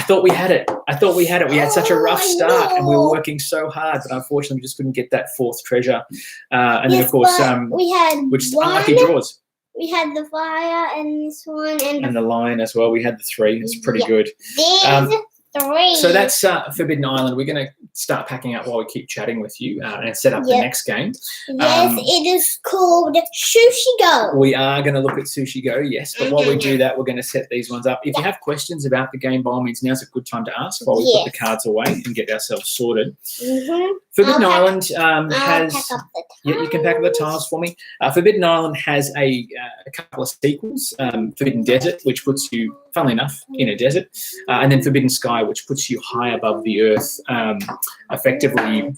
Speaker 1: thought we had it. We had such a rough start and we were working so hard, but unfortunately we just couldn't get that 4th treasure. And then, of course,
Speaker 2: we had
Speaker 1: unlucky draws.
Speaker 2: We had the fire and this one. And
Speaker 1: the lion as well. We had the 3. It's pretty good.
Speaker 2: There's 3.
Speaker 1: So that's Forbidden Island. We're going to start packing up while we keep chatting with you and set up the next game.
Speaker 2: Yes, it is called Sushi Go.
Speaker 1: We are going to look at Sushi Go, yes. But while we do that, we're going to set these ones up. If you have questions about the game, by all means, now's a good time to ask while we put the cards away and get ourselves sorted. Forbidden Island has... Yeah, you can pack up the tiles for me. Forbidden Island has a couple of sequels. Forbidden Desert, which puts you, funnily enough, in a desert. And then Forbidden Sky, which puts you high above the earth, effectively,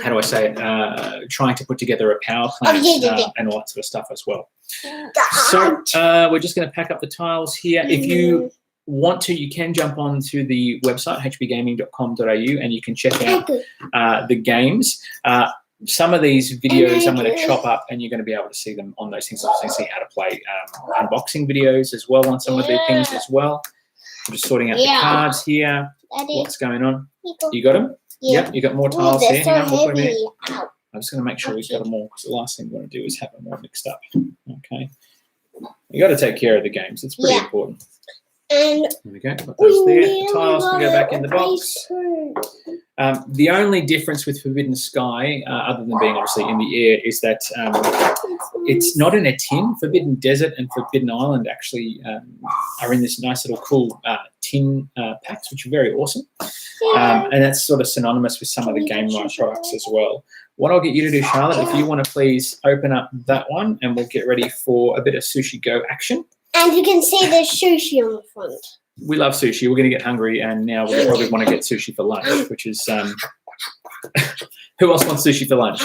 Speaker 1: how do I say it, trying to put together a power plant and all that sort of stuff as well. So we're just going to pack up the tiles here. If you want to, you can jump on to the website, hbgaming.com.au, and you can check out the games. Some of these videos I'm going to chop up and you're going to be able to see them on those things. Obviously, see how to play unboxing videos as well on some of the things as well. I'm just sorting out the cards here. What's going on? You got them? Yep, you got more tiles here. Hang on, we'll put them in. I'm just going to make sure we've got them all because the last thing we want to do is have them all mixed up. Okay. You got to take care of the games. It's pretty important.
Speaker 2: And
Speaker 1: there we go. Put those there. The tiles can go back in the box. The only difference with Forbidden Sky, other than being obviously in the air, is that it's not in a tin. Forbidden Desert and Forbidden Island actually are in this nice little cool tin packs, which are very awesome. And that's sort of synonymous with some of the GameLINK products as well. What I'll get you to do, Charlotte, if you want to please open up that one, and we'll get ready for a bit of Sushi Go action. And
Speaker 2: you can see the sushi on the front.
Speaker 1: We love sushi. We're going to get hungry, and now we'll probably want to get sushi for lunch, which is who else wants sushi for lunch?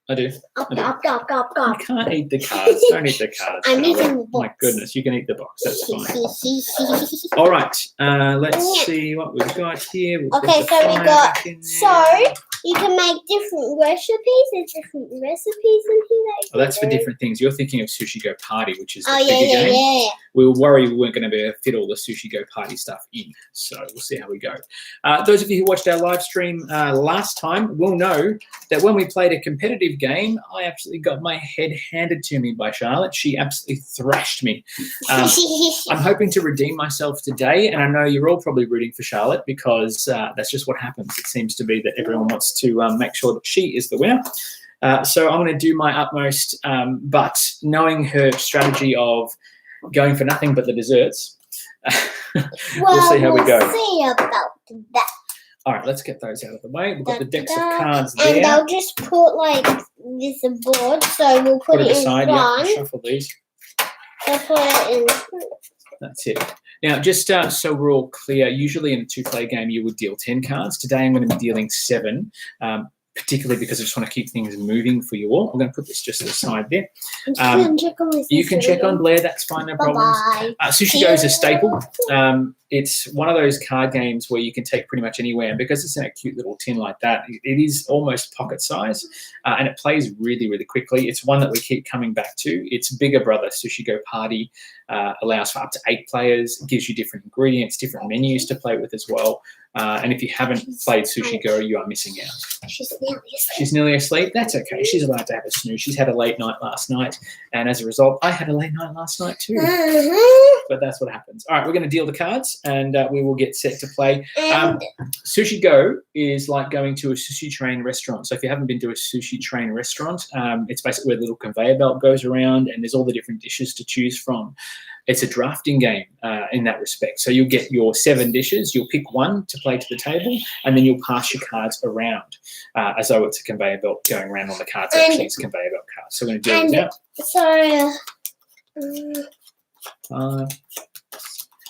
Speaker 1: I do. You can't eat the cards. Don't eat the cards.
Speaker 2: I'm eating the box.
Speaker 1: Oh my goodness, you can eat the box. That's fine. All right. Let's see what we've got here.
Speaker 2: Okay, so we got. So you can make different recipes. There's different recipes in here.
Speaker 1: Well, that's for different things. You're thinking of Sushi Go Party, which is the bigger game. Yeah. We were worried we weren't going to be able to fit all the Sushi Go Party stuff in. So we'll see how we go. Those of you who watched our live stream last time will know that when we played a competitive game, I absolutely got my head handed to me by Charlotte. She absolutely thrashed me. I'm hoping to redeem myself today, and I know you're all probably rooting for Charlotte because that's just what happens. It seems to be that everyone wants to make sure that she is the winner. So I'm going to do my utmost, but knowing her strategy of going for nothing but the desserts, we'll see how we go.
Speaker 2: We'll see about that.
Speaker 1: All right, let's get those out of the way. We've got the decks of cards there.
Speaker 2: And I'll just put like this board, so we'll put it in front.
Speaker 1: Yeah, shuffle these.
Speaker 2: I'll put it in front.
Speaker 1: That's it. Now, just so we're all clear, usually in a two-player game, you would deal 10 cards. Today, I'm going to be dealing 7, particularly because I just want to keep things moving for you all. I'm going to put this just to the side there. You can check on Blair. That's fine, no problems. Sushi Go is a staple. It's one of those card games where you can take pretty much anywhere. And because it's in a cute little tin like that, it is almost pocket size. And it plays really, really quickly. It's one that we keep coming back to. Its bigger brother, Sushi Go Party, allows for up to 8 players. It gives you different ingredients, different menus to play with as well. And if you haven't played Sushi Go, you are missing out. She's nearly asleep. That's okay. She's allowed to have a snooze. She's had a late night last night. And as a result, I had a late night last night too. But that's what happens. All right, we're going to deal the cards, and we will get set to play. Sushi Go is like going to a sushi train restaurant. So if you haven't been to a sushi train restaurant, it's basically where the little conveyor belt goes around, and there's all the different dishes to choose from. It's a drafting game in that respect. So you'll get your 7 dishes, you'll pick one to play to the table, and then you'll pass your cards around as though it's a conveyor belt going around on the cards. Actually, it's conveyor belt cards. So we're going to do it now. 5,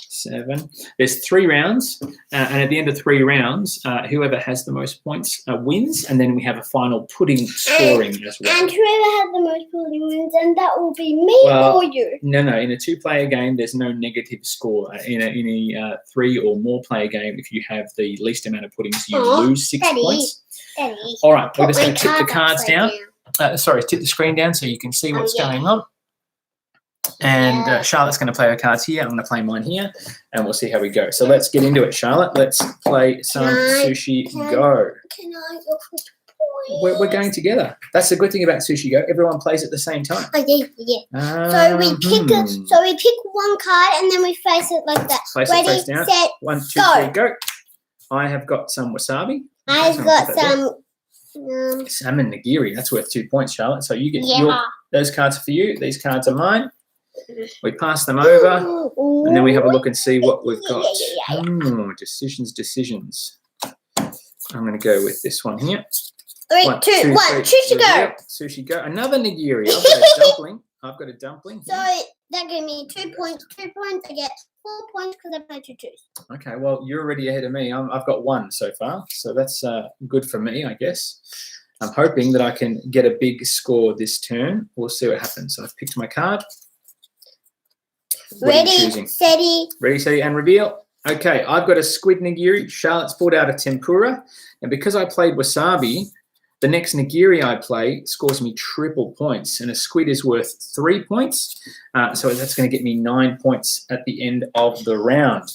Speaker 1: 7. There's 3 rounds, and at the end of 3 rounds, whoever has the most points wins, and then we have a final pudding scoring as well.
Speaker 2: And whoever has the most pudding wins, and that will be me or you.
Speaker 1: No. In a 2-player game, there's no negative score. In a 3 or more player game, if you have the least amount of puddings, you lose 6 points. All right, we're just going to tip the cards down. Tip the screen down so you can see what's going on. And Charlotte's going to play her cards here. I'm going to play mine here, and we'll see how we go. So let's get into it, Charlotte. Let's play some Sushi Go.
Speaker 2: Can I go for points?
Speaker 1: We're going together. That's the good thing about Sushi Go. Everyone plays at the same time.
Speaker 2: Oh, yeah. So we pick one card, and then we face it like that.
Speaker 1: Place it face down. Set, 1, 2, 3, go. I have got some wasabi.
Speaker 2: I've got some
Speaker 1: salmon nigiri. That's worth 2 points, Charlotte. So you get those cards are for you. These cards are mine. We pass them over, and then we have a look and see what we've got. Decisions. I'm going to go with this one here.
Speaker 2: 3, 2, 1. Sushi Go.
Speaker 1: Sushi Go. Another nigiri. I've got a dumpling.
Speaker 2: So that gave me 2 points. 2 points. I get 4 points because I played 2 twos.
Speaker 1: Okay, well, you're already ahead of me. I've got 1 so far, so that's good for me, I guess. I'm hoping that I can get a big score this turn. We'll see what happens. So I've picked my card.
Speaker 2: Ready, steady,
Speaker 1: and reveal. Okay, I've got a squid nigiri. Charlotte's pulled out a tempura. And because I played wasabi, the next nigiri I play scores me triple points. And a squid is worth 3 points. So that's going to get me 9 points at the end of the round.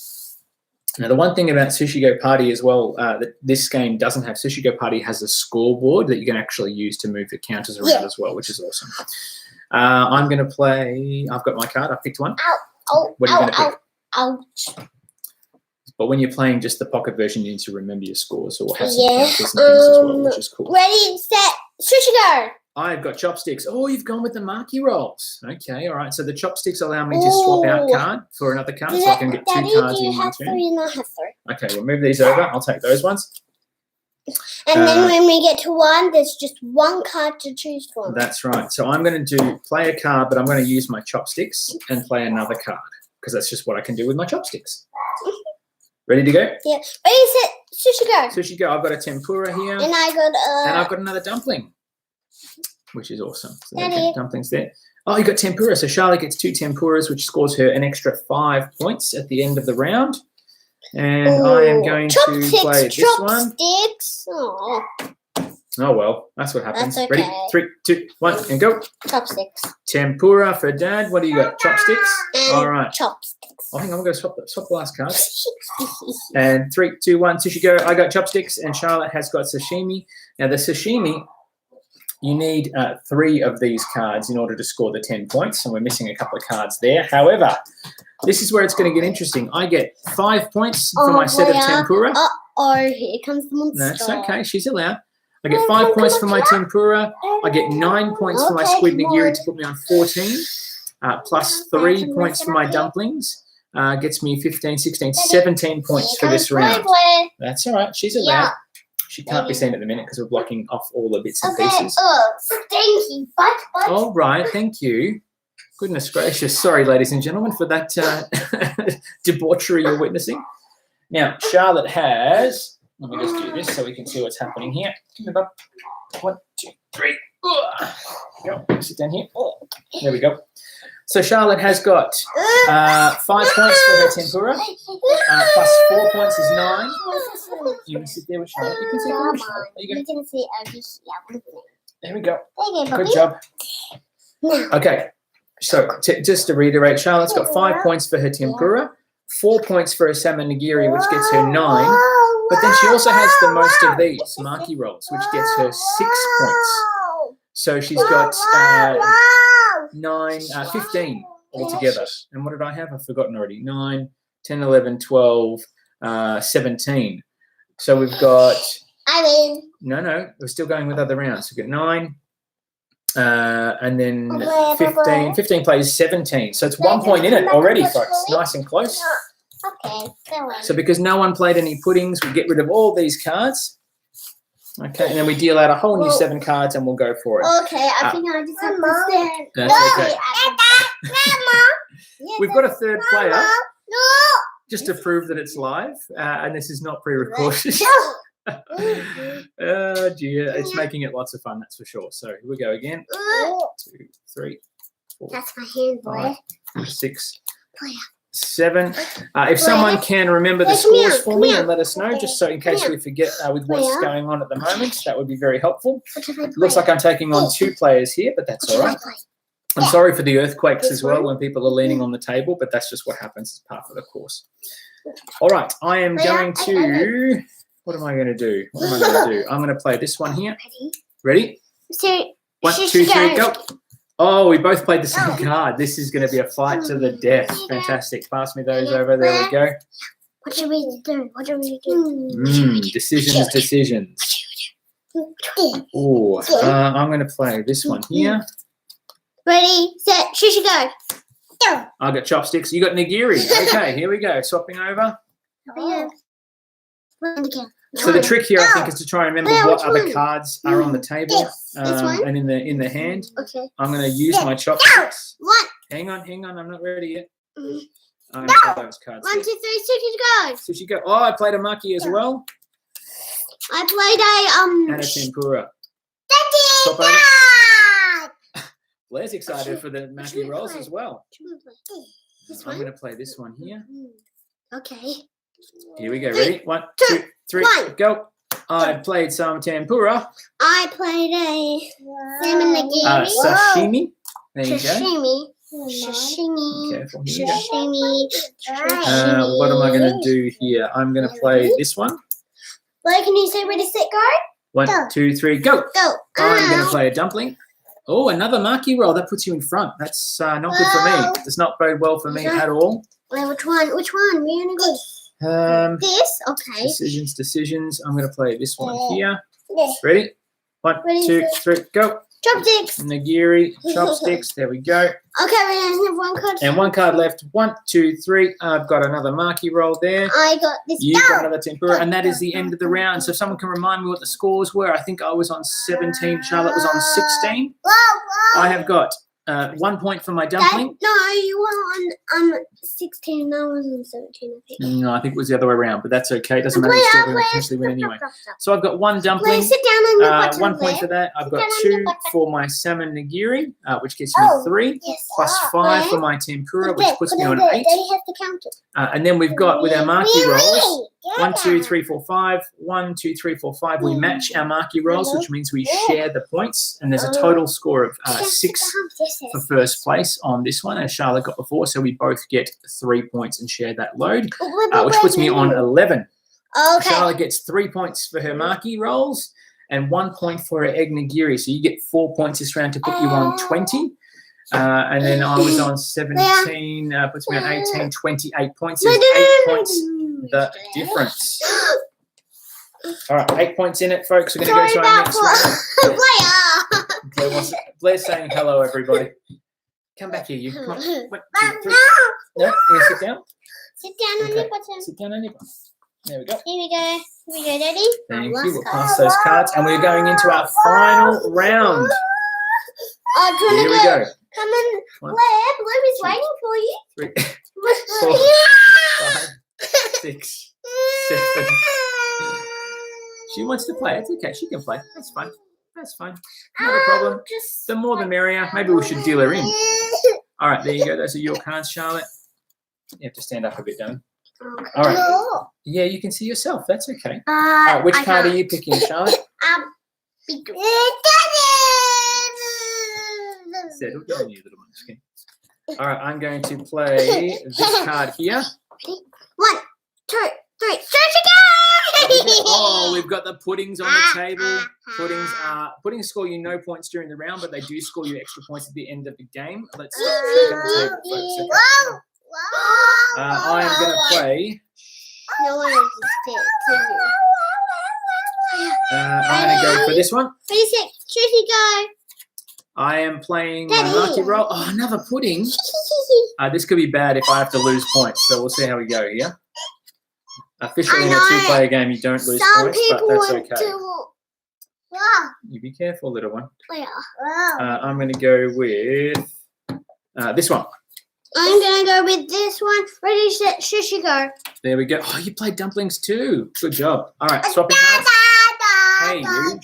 Speaker 1: Now, the one thing about Sushi Go Party as well, that this game doesn't have, Sushi Go Party has a scoreboard that you can actually use to move the counters around as well, which is awesome. I'm going to play, I've got my card, I've picked one. What are you going to pick?
Speaker 2: Ouch.
Speaker 1: But when you're playing just the pocket version, you need to remember your scores or have some counters and things as well, which is cool.
Speaker 2: Ready, set, sushi go.
Speaker 1: I've got chopsticks. Oh, you've gone with the marquee rolls. Okay, all right. So the chopsticks allow me to swap out card for another card, so I can get two cards in one turn.
Speaker 2: Daddy, do you have 3 and I have 3?
Speaker 1: Okay, we'll move these over. I'll take those ones.
Speaker 2: And then when we get to 1, there's just 1 card to choose from.
Speaker 1: That's right. So I'm going to play a card, but I'm going to use my chopsticks and play another card because that's just what I can do with my chopsticks. Ready to go?
Speaker 2: Yeah. Ready, set, sushi go.
Speaker 1: Sushi go. I've got a tempura here.
Speaker 2: And I've
Speaker 1: got another dumpling, which is awesome. So
Speaker 2: Daddy.
Speaker 1: Dumplings there. Oh, you got tempura. So Charlotte gets 2 tempuras, which scores her an extra 5 points at the end of the round. And I am going to play this one.
Speaker 2: Chopsticks. Oh.
Speaker 1: Oh, well, that's what happens.
Speaker 2: That's okay.
Speaker 1: Ready? 3, 2, 1, and go.
Speaker 2: Chopsticks.
Speaker 1: Tempura for Dad. What do you got? Chopsticks?
Speaker 2: And
Speaker 1: all right.
Speaker 2: Chopsticks.
Speaker 1: I think I'm going to swap the last card. And 3, 2, 1, sushi go. I got chopsticks, and Charlotte has got sashimi. Now, the sashimi, you need 3 of these cards in order to score the 10 points, and we're missing a couple of cards there. However, this is where it's going to get interesting. I get 5 points for my set of tempura.
Speaker 2: Uh-oh, here comes the monster.
Speaker 1: No, it's okay. She's allowed. I get 5 points for my tempura. I get 9 points for my squid nigiri to put me on 14, plus 3 points for my dumplings. Gets me 15, 16, 17 points for this round. That's all right. She's allowed. Yeah. She can't be seen at the minute because we're blocking off all the bits and pieces.
Speaker 2: Stinky butt.
Speaker 1: All right. Thank you. Goodness gracious. Sorry, ladies and gentlemen, for that debauchery you're witnessing. Now, Charlotte has... Let me just do this so we can see what's happening here. Come here, bub. 1, 2, 3. Go. Sit down here. There we go. So Charlotte has got 5 points for her tempura. Plus 4 points is 9. You can sit there with Charlotte. You can sit there with Charlotte. There you go.
Speaker 2: You can see over here.
Speaker 1: There we go.
Speaker 2: Okay,
Speaker 1: good job. Okay. So just to reiterate, Charlotte's got 5 points for her tempura, 4 points for her salmon nigiri, which gets her 9. But then she also has the most of these maki rolls, which gets her 6 points. So she's got 15 altogether. And what did I have? I've forgotten already. 9, 10, 11, 12, 17. So we've got... No, we're still going with other rounds. We've got 9, and then 15. 15 plays 17. So it's 1 point in it already, folks. Nice and close.
Speaker 2: Okay.
Speaker 1: So because no one played any puddings, we get rid of all these cards. Okay, and then we deal out a whole new 7 cards and we'll go for it.
Speaker 2: Okay, I think I just have to stand.
Speaker 1: That's okay. We've got a third player just to prove that it's live, and this is not pre-recorded. Oh dear, it's making it lots of fun, that's for sure. So here we go again. 2, 3, 4.
Speaker 2: That's my hand, boy.
Speaker 1: 5, 6, 7. If someone can remember the scores for me and let us know, just so in case we forget with what's going on at the moment, that would be very helpful. It looks like I'm taking on 2 players here, but that's all right. I'm sorry for the earthquakes as well when people are leaning on the table, but that's just what happens as part of the course. All right, I am going to... What am I going to do? What am I going to do? I'm going to play this one here. Ready? 1, 2, 3, go. Oh, we both played the same card. This is going to be a fight to the death. Fantastic. Pass me those over. There we go.
Speaker 2: What should we do?
Speaker 1: Decisions. Oh, I'm going to play this one here.
Speaker 2: Ready, set, sushi go.
Speaker 1: I got chopsticks. You got nigiri. Okay, here we go. Swapping over. So the trick here, I think, is to try and remember what other cards are on the table and in the hand.
Speaker 2: Okay.
Speaker 1: I'm going to use my chopsticks. Hang on. I'm not ready yet. I'm going to play those cards.
Speaker 2: 1, 2, 3, sushi go.
Speaker 1: Sushi go. Oh, I played a maki as well.
Speaker 2: I played
Speaker 1: and a tempura. Blair's excited for the maki rolls as well. I'm going to play this one here.
Speaker 2: Okay.
Speaker 1: Here we go. Ready? 1, 2, 3, go. I played some tempura.
Speaker 2: I played a salmon nigiri.
Speaker 1: Sashimi. There you go.
Speaker 2: Sashimi.
Speaker 1: Careful. Here we go. What am I going to do here? I'm going to play this one.
Speaker 2: Blair, can you say ready, set, go?
Speaker 1: 1, 2, 3, go.
Speaker 2: Go.
Speaker 1: I'm going to play a dumpling. Oh, another maki roll. That puts you in front. That's not good for me. Does not bode well for me at all.
Speaker 2: Wait, which one? Which one? We only got this. Okay.
Speaker 1: Decisions. I'm going to play this one here. Ready? 1, 2, 3, go.
Speaker 2: Chopsticks.
Speaker 1: Nigiri, chopsticks. There we go.
Speaker 2: Okay, we only have one card.
Speaker 1: And one card left. 1, 2, 3. I've got another marquee roll there.
Speaker 2: I got this.
Speaker 1: You've got another tempura, and that is the end of the round. So if someone can remind me what the scores were, I think I was on 17. Charlotte was on 16. I have got 1 point for my dumpling.
Speaker 2: No, you were on 16. I was on 17, I think.
Speaker 1: No, I think it was the other way around, but that's okay. It doesn't matter. You're still going to potentially win anyway. So I've got one dumpling.
Speaker 2: Sit down on your bottom
Speaker 1: 1 point for that. I've got 2 for my salmon nigiri, which gets me 3, plus 5 for my tempura, which puts me on 8.
Speaker 2: Daddy has to count it.
Speaker 1: And then we've got with our marquee rolls, 1, 2, 3, 4, 5. 1, 2, 3, 4, 5. We match our marquee rolls, which means we share the points, and there's a total score of 6 for first place on this one, as Charlotte got before. So we both get 3 points and share that load, which puts me on 11.
Speaker 2: Okay.
Speaker 1: Charlotte gets 3 points for her marquee rolls and 1 point for her egg nigiri. So you get 4 points this round to put you on 20. And then I was on 17, puts me on 18, 28 points. There's 8 points the difference. All right, 8 points in it, folks. We're going to go to our next round. Blair's saying hello, everybody. Come back here, you. Come on. 1, 2, 3. No, you going to sit down?
Speaker 2: Sit down on your bottom.
Speaker 1: Sit down on your bottom. There we go.
Speaker 2: Here we go. Here we go, Daddy.
Speaker 1: Thank you. We'll pass those cards, and we're going into our final round. Here we go.
Speaker 2: Come on, Blair. Blue is waiting for you.
Speaker 1: 3, 4, 5, 6, 7. She wants to play. It's okay. She can play. That's fine. That's fine. Not a problem. The more the merrier. Maybe we should deal her in. All right, there you go. Those are your cards, Charlotte. You have to stand up a bit, don't you? All right. Yeah, you can see yourself. That's okay. All right, which card are you picking, Charlotte? Settle down, you little munchkin. All right, I'm going to play this card here.
Speaker 2: 1, 2, 3. Sushi Go!
Speaker 1: Oh, we've got the puddings on the table. Puddings score you no points during the round, but they do score you extra points at the end of the game. Let's stop the table for a second. I am going to play.
Speaker 2: No one else is
Speaker 1: I'm going to go for this one.
Speaker 2: 36. Sushi Go.
Speaker 1: I am playing my marquee roll. Oh, another pudding. This could be bad if I have to lose points, so we'll see how we go here. Officially in a two-player game, you don't lose points, but that's okay. You be careful, little one. I'm going to go with this one.
Speaker 2: I'm going to go with this one. Ready, set, Sushi Go.
Speaker 1: There we go. Oh, you played dumplings too. Good job. All right, swapping cards. Hey, you.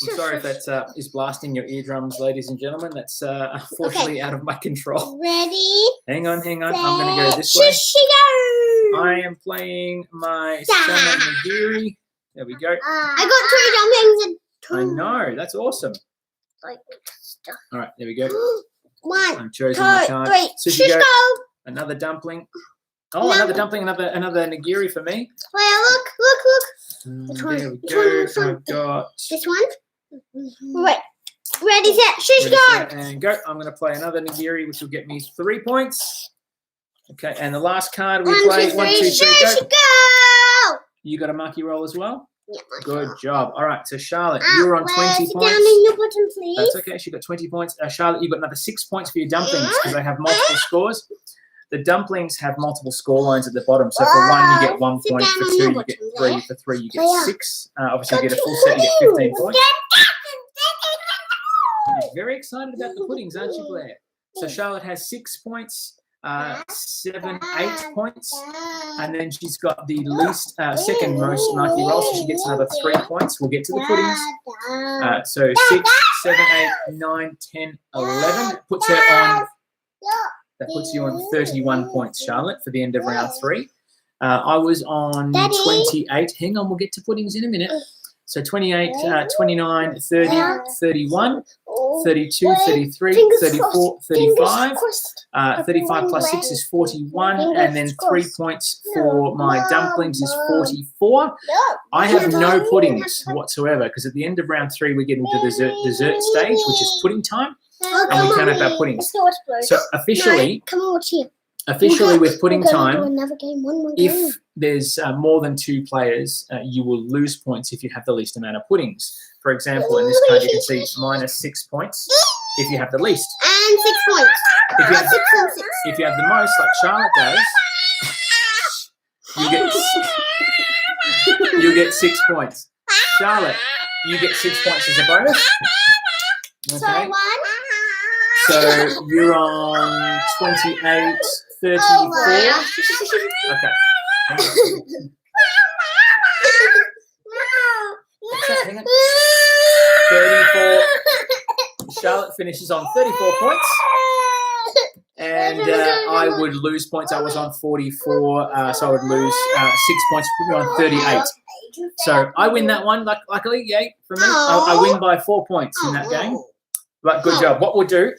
Speaker 1: I'm sorry if that is blasting your eardrums, ladies and gentlemen. That's unfortunately out of my control.
Speaker 2: Ready?
Speaker 1: Hang on. I'm going to go this way.
Speaker 2: Sushi Go.
Speaker 1: I am playing my salmon nigiri. There we go.
Speaker 2: I got 3 dumplings.
Speaker 1: I know. That's awesome.
Speaker 2: Like stuff.
Speaker 1: All right, there we go.
Speaker 2: 1,
Speaker 1: I'm choosing my card.
Speaker 2: 3.
Speaker 1: Sushi
Speaker 2: Go.
Speaker 1: Another dumpling. Oh, another dumpling. Another nigiri for me.
Speaker 2: Wait, look.
Speaker 1: There we go. I've got
Speaker 2: this one. Right. Ready, set, Sushi Go.
Speaker 1: And go. I'm going to play another nigiri, which will get me 3 points. Okay, and the last card we play. 1, 2, 3,
Speaker 2: Sushi
Speaker 1: go.
Speaker 2: Go.
Speaker 1: You got a marquee roll as well?
Speaker 2: Yeah,
Speaker 1: good job. All right, so Charlotte, you're on 20 points.
Speaker 2: Down in your bottom, please.
Speaker 1: That's okay. She got 20 points. Charlotte, you've got another 6 points for your dumplings because they have multiple scores. The dumplings have multiple score lines at the bottom. So for 1, you get 1 point. For 2, you get 3. For 3, you get 6. Obviously, you get a full set, you get 15 points. You're very excited about the puddings, aren't you, Blair? So Charlotte has 6 points. 7, 8 points, and then she's got the least second most marquee roll, so she gets another 3 points. We'll get to the puddings. So 6, 7, 8, 9, 10, 11 puts her on. That puts you on 31 points, Charlotte, for the end of round 3. I was on 28. Hang on, we'll get to puddings in a minute. So 28, 29, 30, 31, 32, 33, 34, 35. 35 plus 6 is 41, and then 3 points for my dumplings is 44. I have no puddings whatsoever because at the end of round 3 we get into the dessert stage, which is pudding time, and we turn up our puddings. So officially, Officially, with pudding time,
Speaker 2: another game, one more
Speaker 1: if
Speaker 2: game.
Speaker 1: there's more than 2 players, you will lose points if you have the least amount of puddings. For example, in this card, you can see minus 6 points if you have the least.
Speaker 2: And 6 points.
Speaker 1: If you have the most, like Charlotte does, you get 6 points. Charlotte, you get 6 points as a bonus. Okay.
Speaker 2: So 1.
Speaker 1: So you're on 28, 34. Okay. Hang on. 34. Charlotte finishes on 34 points. And I would lose points. I was on 44, so I would lose 6 points, put me on 38. So I win that one, luckily, yay, for me. I win by 4 points in that game. But good job. What we'll do,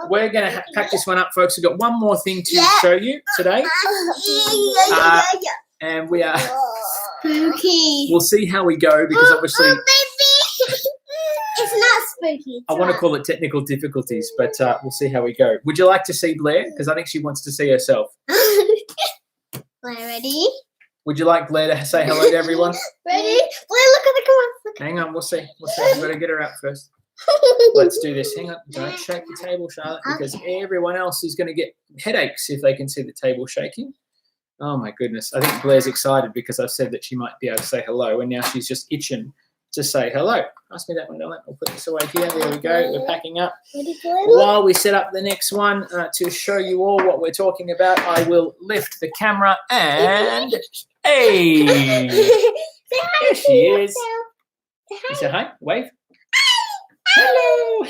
Speaker 1: we're going to pack this one up, folks. We've got one more thing to show you today. And we are...
Speaker 2: Spooky.
Speaker 1: We'll see how we go, because obviously...
Speaker 2: It's not spooky.
Speaker 1: I want to call it technical difficulties, but we'll see how we go. Would you like to see Blair? Because I think she wants to see herself.
Speaker 2: Blair, ready?
Speaker 1: Would you like Blair to say hello to everyone?
Speaker 2: Ready? Blair, look at the camera.
Speaker 1: Hang on, we'll see. We've got to get her out first. Let's do this. Hang on. Don't shake the table, Charlotte, because everyone else is going to get headaches if they can see the table shaking. Oh, my goodness. I think Blair's excited because I've said that she might be able to say hello, and now she's just itching to say hello. Pass me that one, darling. We'll put this away here. There we go. We're packing up. While we set up the next one to show you all what we're talking about, I will lift the camera and... Hey! There she is. You say hi? Wave. Hello.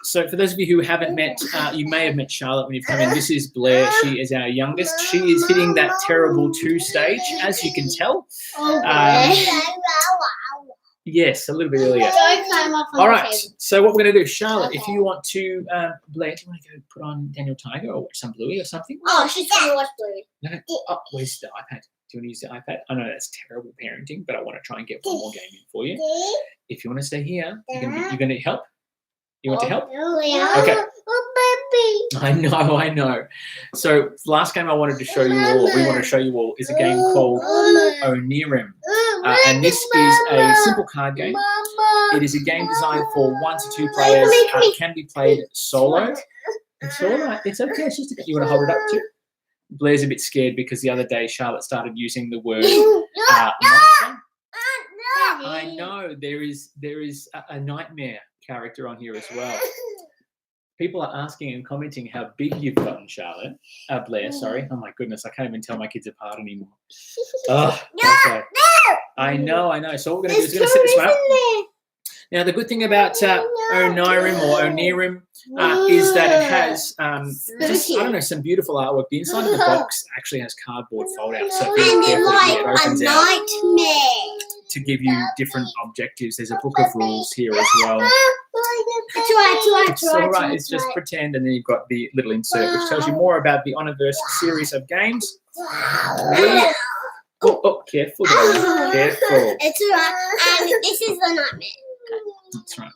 Speaker 1: So for those of you who haven't met, you may have met Charlotte when you've come in. This is Blair. She is our youngest. She is hitting that terrible 2 stage, as you can tell. Yes, a little bit earlier. All right. So what we're going to do, Charlotte, if you want to, Blair, do you want to go put on Daniel Tiger or watch some Bluey or something?
Speaker 2: Oh, she's going to watch Bluey.
Speaker 1: No. Oh, where's the iPad? Do you want to use the iPad? I know that's terrible parenting, but I want to try and get one more game in for you. If you want to stay here, you're going to help? You want to help? Okay. I know. So the last game I wanted to show you all, we want to show you all, is a game called Onirim. And this is a simple card game. It is a game designed for 1 to 2 players. It can be played solo. It's all right. It's okay. It's just okay. You want to hold it up too? Blair's a bit scared because the other day Charlotte started using the word monster. I know there is a nightmare character on here as well. People are asking and commenting how big you've gotten, Charlotte. Blair, sorry. Oh my goodness, I can't even tell my kids apart anymore. Oh, okay. I know. So what we're going to do is we're going to set this one up. Now, the good thing about Onirim or Onirim is that it has some beautiful artwork. The inside of the box actually has cardboard fold-out, so it opens out to give you different objectives. There's a book of rules here as well. It's all right. It's just pretend, and then you've got the little insert which tells you more about the Oniverse series of games. Oh, careful, darling. Careful.
Speaker 2: It's all right. And this is the nightmare.
Speaker 1: That's right.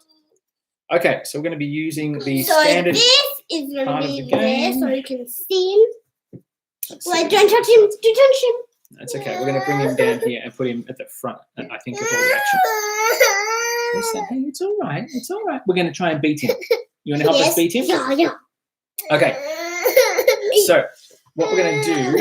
Speaker 1: Okay, so we're going to be using the standard
Speaker 2: this is going
Speaker 1: part
Speaker 2: to
Speaker 1: of the
Speaker 2: be
Speaker 1: game.
Speaker 2: there so you can see him. Wait, don't touch him. Don't touch him.
Speaker 1: That's okay. We're going to bring him down here and put him at the front, I think, of all the action. Listen, hey, it's all right. It's all right. We're going to try and beat him. You want to help us beat him?
Speaker 2: Yeah.
Speaker 1: Okay. So what we're going to do,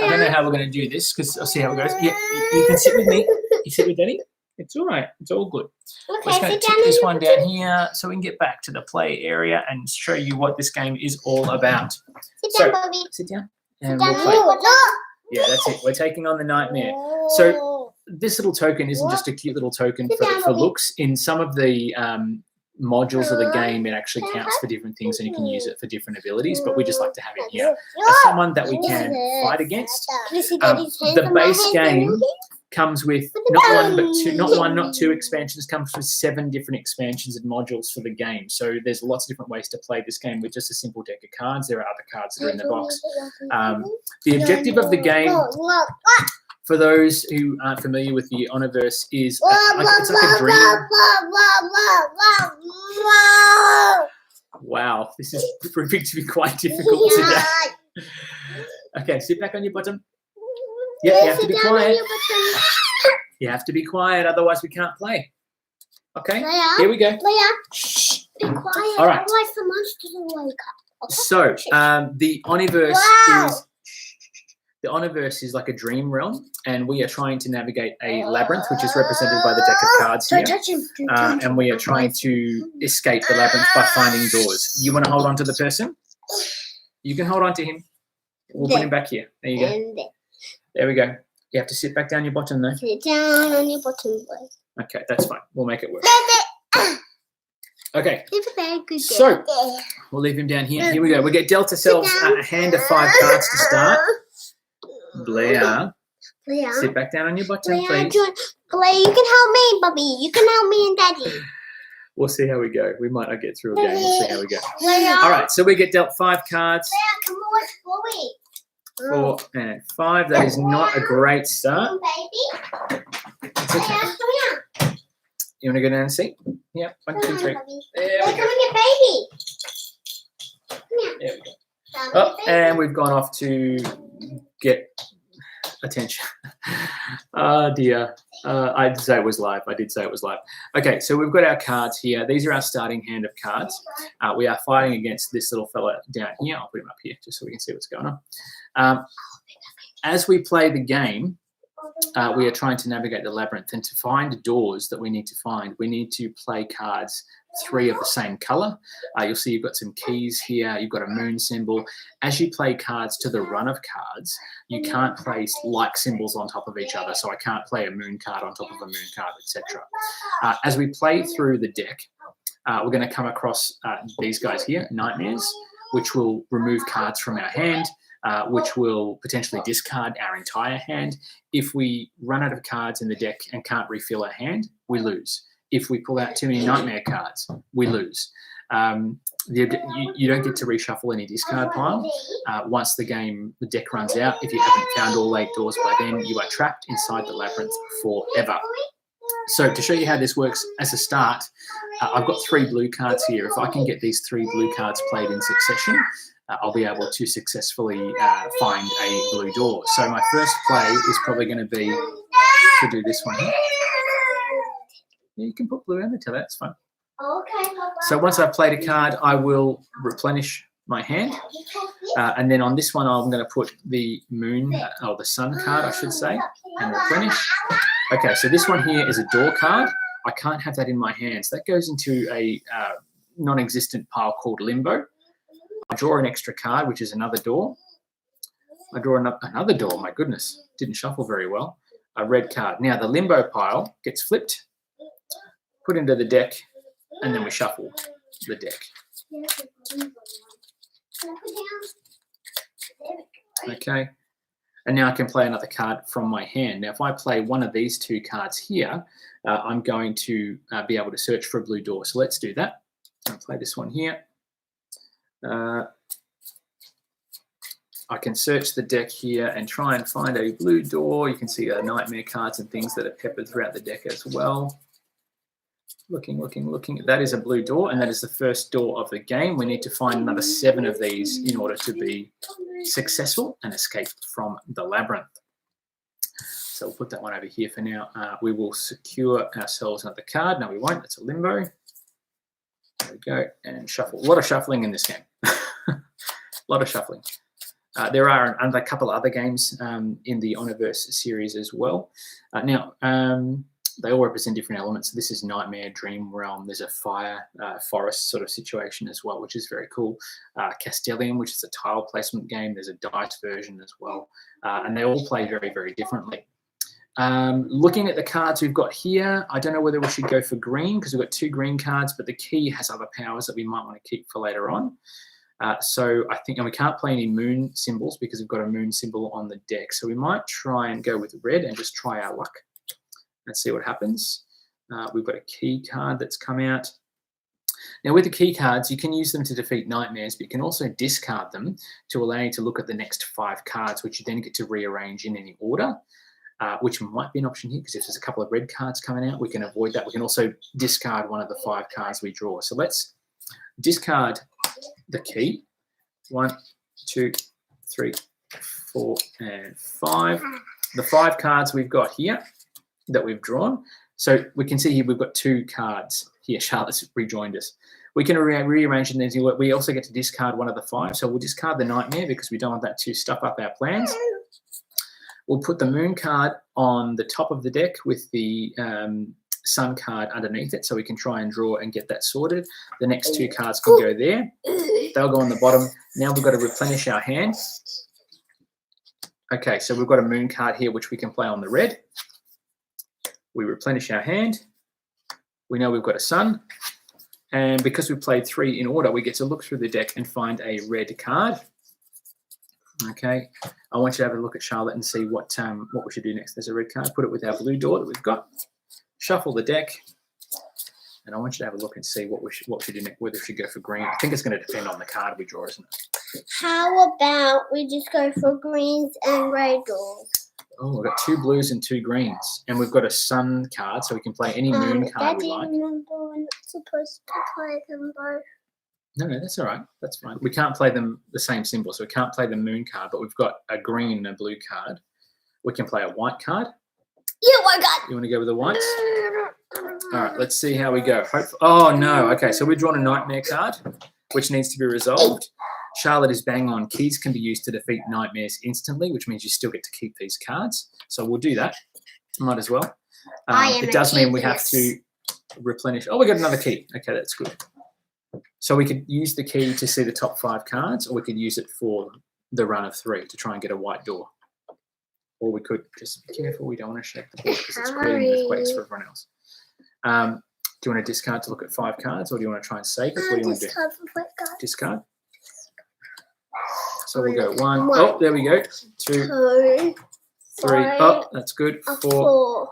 Speaker 1: I don't know how we're going to do this because I'll see how it goes. Yeah, you can sit with me. You sit with Daddy. It's all right. It's all good.
Speaker 2: Okay,
Speaker 1: We're just going to tip this one down here so we can get back to the play area and show you what this game is all about.
Speaker 2: Sit down, Bobby.
Speaker 1: Sit down. And we'll play. Yeah, that's it. We're taking on the nightmare. So this little token isn't just a cute little token for looks. In some of the modules of the game, it actually counts for different things and you can use it for different abilities, but we just like to have it here as someone that we can fight against. The base game comes with not two expansions, comes with 7 different expansions and modules for the game. So there's lots of different ways to play this game with just a simple deck of cards. There are other cards that are in the box. The objective of the game, for those who aren't familiar with the Oniverse, is it's like a dream. Wow, this is proving to be quite difficult today. Okay, sit back on your bottom. Yeah, you have to be quiet. You have to be quiet, otherwise we can't play. Okay, here we go.
Speaker 2: Leah, shh, be quiet.
Speaker 1: All right.
Speaker 2: Otherwise the monsters will wake up. Okay?
Speaker 1: So the Oniverse is like a dream realm, and we are trying to navigate a labyrinth, which is represented by the deck of cards here. And we are trying to escape the labyrinth by finding doors. You want to hold on to the person? You can hold on to him. We'll put him back here. There you go. There we go. You have to sit back down your bottom, though.
Speaker 2: Sit down on your bottom, boy.
Speaker 1: Okay, that's fine. We'll make it work. Okay. So we'll leave him down here. Here we go. We get dealt ourselves a hand of 5 cards to start. Blair, sit back down on your bottom, please.
Speaker 2: Blair, you can help me, Bubby. You can help me and Daddy.
Speaker 1: We'll see how we go. We might not get through a game. We'll see how we go. All right, so we get dealt 5 cards.
Speaker 2: Blair, come on, Bobby.
Speaker 1: 4 and 5. That is not a great start.
Speaker 2: Baby.
Speaker 1: It's okay. You want to go down and see? Yeah, 1, 2, 3. There we go.
Speaker 2: Come and get Baby. Come here.
Speaker 1: There we go. Oh, and we've gone off to get attention. Oh dear. I did say it was live. Okay, so we've got our cards here. These are our starting hand of cards. We are fighting against this little fella down here. I'll put him up here just so we can see what's going on. As we play the game, we are trying to navigate the labyrinth, and to find doors that we need to find, we need to play cards 3 of the same color. You'll see you've got some keys here. You've got a moon symbol. As you play cards to the run of cards, you can't place like symbols on top of each other. So I can't play a moon card on top of a moon card, etc. As we play through the deck, we're going to come across these guys here, nightmares, which will remove cards from our hand, which will potentially discard our entire hand. If we run out of cards in the deck and can't refill our hand, we lose. If we pull out too many nightmare cards, we lose. You don't get to reshuffle any discard pile. Once the deck runs out, if you haven't found all 8 doors by then, you are trapped inside the labyrinth forever. So to show you how this works as a start, I've got 3 blue cards here. If I can get these 3 blue cards played in succession, I'll be able to successfully find a blue door. So my first play is probably going to be to do this one here. Yeah, you can put blue in the till, that's fine.
Speaker 2: Okay.
Speaker 1: So once I've played a card, I will replenish my hand. And then on this one, I'm going to put the moon, or the sun card, I should say, and replenish. Okay, so this one here is a door card. I can't have that in my hands. That goes into a non-existent pile called limbo. I draw an extra card, which is another door. I draw another door, my goodness. Didn't shuffle very well. A red card. Now the limbo pile gets flipped, put into the deck, and then we shuffle the deck. Okay, and now I can play another card from my hand. Now if I play one of these 2 cards here, I'm going to be able to search for a blue door. So let's do that. I'll play this one here. I can search the deck here and try and find a blue door. You can see nightmare cards and things that are peppered throughout the deck as well. Looking. That is a blue door, and that is the first door of the game. We need to find another 7 of these in order to be successful and escape from the labyrinth. So we'll put that one over here for now. We will secure ourselves another card. No, we won't. That's a limbo. There we go. And shuffle. A lot of shuffling in this game. A lot of shuffling. There are a couple of other games in the Oniverse series as well. They all represent different elements. So this is Nightmare, Dream Realm. There's a fire forest sort of situation as well, which is very cool. Castellium, which is a tile placement game. There's a dice version as well. And they all play very, very differently. Looking at the cards we've got here, I don't know whether we should go for green because we've got 2 green cards, but the key has other powers that we might want to keep for later on. So I think, and we can't play any moon symbols because we've got a moon symbol on the deck. So we might try and go with red and just try our luck. Let's see what happens. We've got a key card that's come out. Now with the key cards, you can use them to defeat nightmares, but you can also discard them to allow you to look at the next 5 cards, which you then get to rearrange in any order, which might be an option here because if there's a couple of red cards coming out, we can avoid that. We can also discard one of the 5 cards we draw. So let's discard the key. 1, 2, 3, 4, and 5. The 5 cards we've got here that we've drawn. So we can see here we've got 2 cards here. Charlotte's rejoined us. We can rearrange them. We also get to discard one of the 5. So we'll discard the Nightmare because we don't want that to stuff up our plans. We'll put the Moon card on the top of the deck with the Sun card underneath it, so we can try and draw and get that sorted. The next 2 cards can go there. They'll go on the bottom. Now we've got to replenish our hand. Okay, so we've got a Moon card here, which we can play on the red. We replenish our hand. We know we've got a Sun. And because we played 3 in order, we get to look through the deck and find a red card. Okay, I want you to have a look at Charlotte and see what we should do next. There's a red card. Put it with our blue door that we've got. Shuffle the deck. And I want you to have a look and see what we should do next, whether we should go for green. I think it's going to depend on the card we draw, isn't it?
Speaker 2: How about we just go for greens and grey doors?
Speaker 1: Oh, we've got 2 blues and 2 greens. And we've got a Sun card, so we can play any Moon card we like.
Speaker 2: Remember, we're not supposed to play them both.
Speaker 1: No, that's all right. That's fine. We can't play them the same symbol, so we can't play the Moon card, but we've got a green and a blue card. We can play a white card.
Speaker 2: Yeah, white card.
Speaker 1: You want to go with the whites? All right, let's see how we go. Oh, no. Okay, so we've drawn a Nightmare card, which needs to be resolved. Charlotte is bang on. Keys can be used to defeat nightmares instantly, which means you still get to keep these cards. So we'll do that. Might as well. It does mean we have to replenish. Oh, we got another key. Okay, that's good. So we could use the key to see the top 5 cards, or we could use it for the run of 3 to try and get a white door. Or we could just be careful. We don't want to shake the board because it's creating earthquakes for everyone else. Do you want to discard to look at 5 cards, or do you want to try and save it? What do you want to do?
Speaker 2: Discard for 5 cards.
Speaker 1: Discard. So we'll go 1. Oh, there we go. 2, 3. Oh, that's good. 4.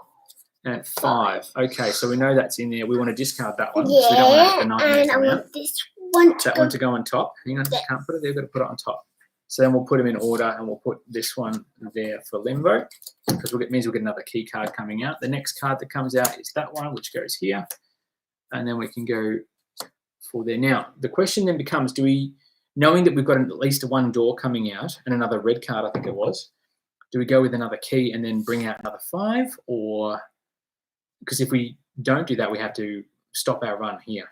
Speaker 1: And 5. Okay, so we know that's in there. We want to discard that one.
Speaker 2: Yeah,
Speaker 1: so we don't want to have the Nightmare
Speaker 2: and I want
Speaker 1: out.
Speaker 2: this one to
Speaker 1: That one to go on top. Hang on, you can't put it there. You've got to put it on top. So then we'll put them in order, and we'll put this one there for limbo, because it means we'll get another key card coming out. The next card that comes out is that one, which goes here, and then we can go for there. Now, the question then becomes, do we, knowing that we've got at least 1 door coming out and another red card, I think it was, do we go with another key and then bring out another 5, or... Because if we don't do that, we have to stop our run here.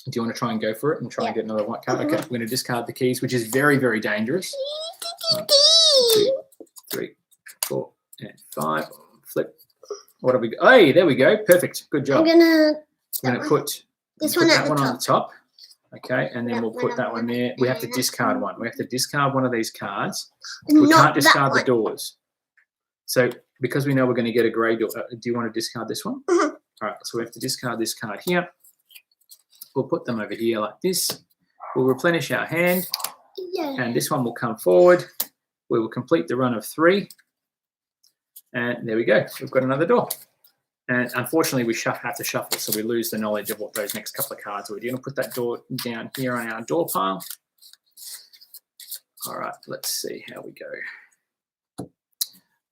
Speaker 1: Do you want to try and go for it and try and get another white card? Okay, we're going to discard the keys, which is very, very dangerous. 1, 2, 3, 4, and 5. Flip. What have we got? Hey, there we go. Perfect. Good job.
Speaker 2: I'm
Speaker 1: going to put that one on the top. Okay, and then we'll put that one there. We have to discard one. We have to discard one of these cards. We can't discard the doors. So because we know we're going to get a grey door, do you want to discard this one? All right, so we have to discard this card here. We'll put them over here like this. We'll replenish our hand, and this one will come forward. We will complete the run of 3, and there we go. We've got another door. And unfortunately, we have to shuffle, so we lose the knowledge of what those next couple of cards were. Do you want to put that door down here on our door pile? All right, let's see how we go.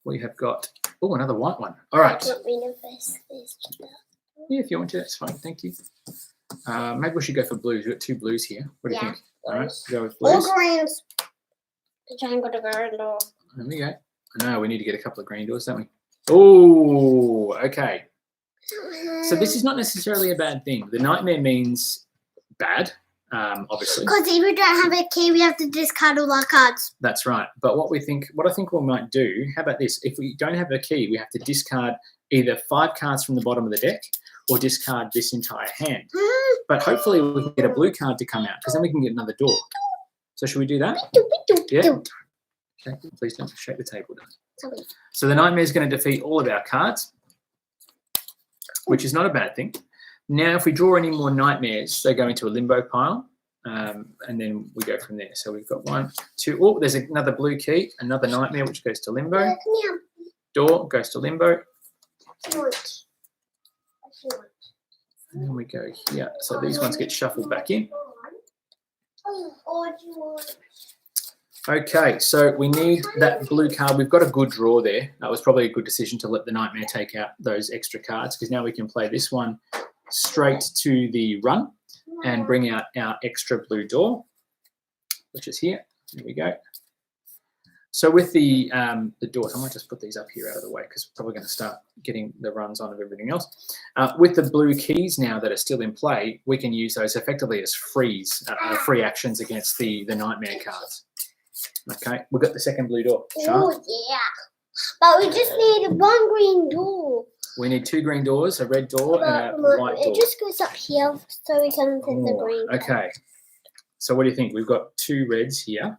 Speaker 1: We have got, oh, another white one. All right. Yeah, if you want to, that's fine. Thank you. Maybe we should go for blues. We've got 2 blues here. What do you think? All right, go with blues.
Speaker 2: Or greens. The triangle to green door.
Speaker 1: There we go. I know we need to get a couple of green doors, don't we? Oh, okay. So this is not necessarily a bad thing. The nightmare means bad, obviously.
Speaker 2: Because if we don't have a key, we have to discard all our cards.
Speaker 1: That's right. But what I think we might do, how about this? If we don't have a key, we have to discard either 5 cards from the bottom of the deck or discard this entire hand. But hopefully we can get a blue card to come out, because then we can get another door. So should we do that? Yeah. Okay, please don't shake the table down. So the nightmare is going to defeat all of our cards, which is not a bad thing. Now, if we draw any more nightmares, they go into a limbo pile, and then we go from there. So we've got 1, 2. Oh, there's another blue key, another nightmare, which goes to limbo. Door goes to limbo. And then we go here. So these ones get shuffled back in. Okay, so we need that blue card. We've got a good draw there. That was probably a good decision to let the nightmare take out those extra cards, because now we can play this one straight to the run. and bring out our extra blue door, which is here. There we go. So with the doors, I might just put these up here out of the way because we're probably going to start getting the runs on of everything else. With the blue keys now that are still in play, we can use those effectively as free actions against the nightmare cards. Okay, we've got the second blue door.
Speaker 2: Oh, yeah. But we just need one green door.
Speaker 1: We need 2 green doors, a red door and a white door.
Speaker 2: It just goes up here so we can fit the green.
Speaker 1: Okay. So what do you think? We've got 2 reds here.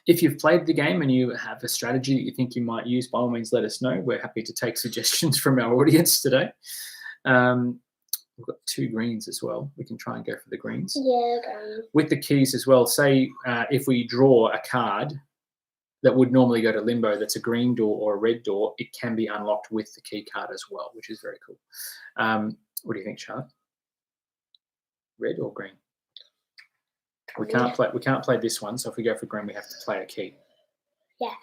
Speaker 1: If you've played the game and you have a strategy that you think you might use, by all means, let us know. We're happy to take suggestions from our audience today. We've got 2 greens as well. We can try and go for the greens.
Speaker 2: Yeah, green.
Speaker 1: With the keys as well, say if we draw a card that would normally go to limbo that's a green door or a red door, it can be unlocked with the key card as well, which is very cool. What do you think, Charlotte? Red or green? We can't play this one, so if we go for green, we have to play a key.
Speaker 2: Yeah.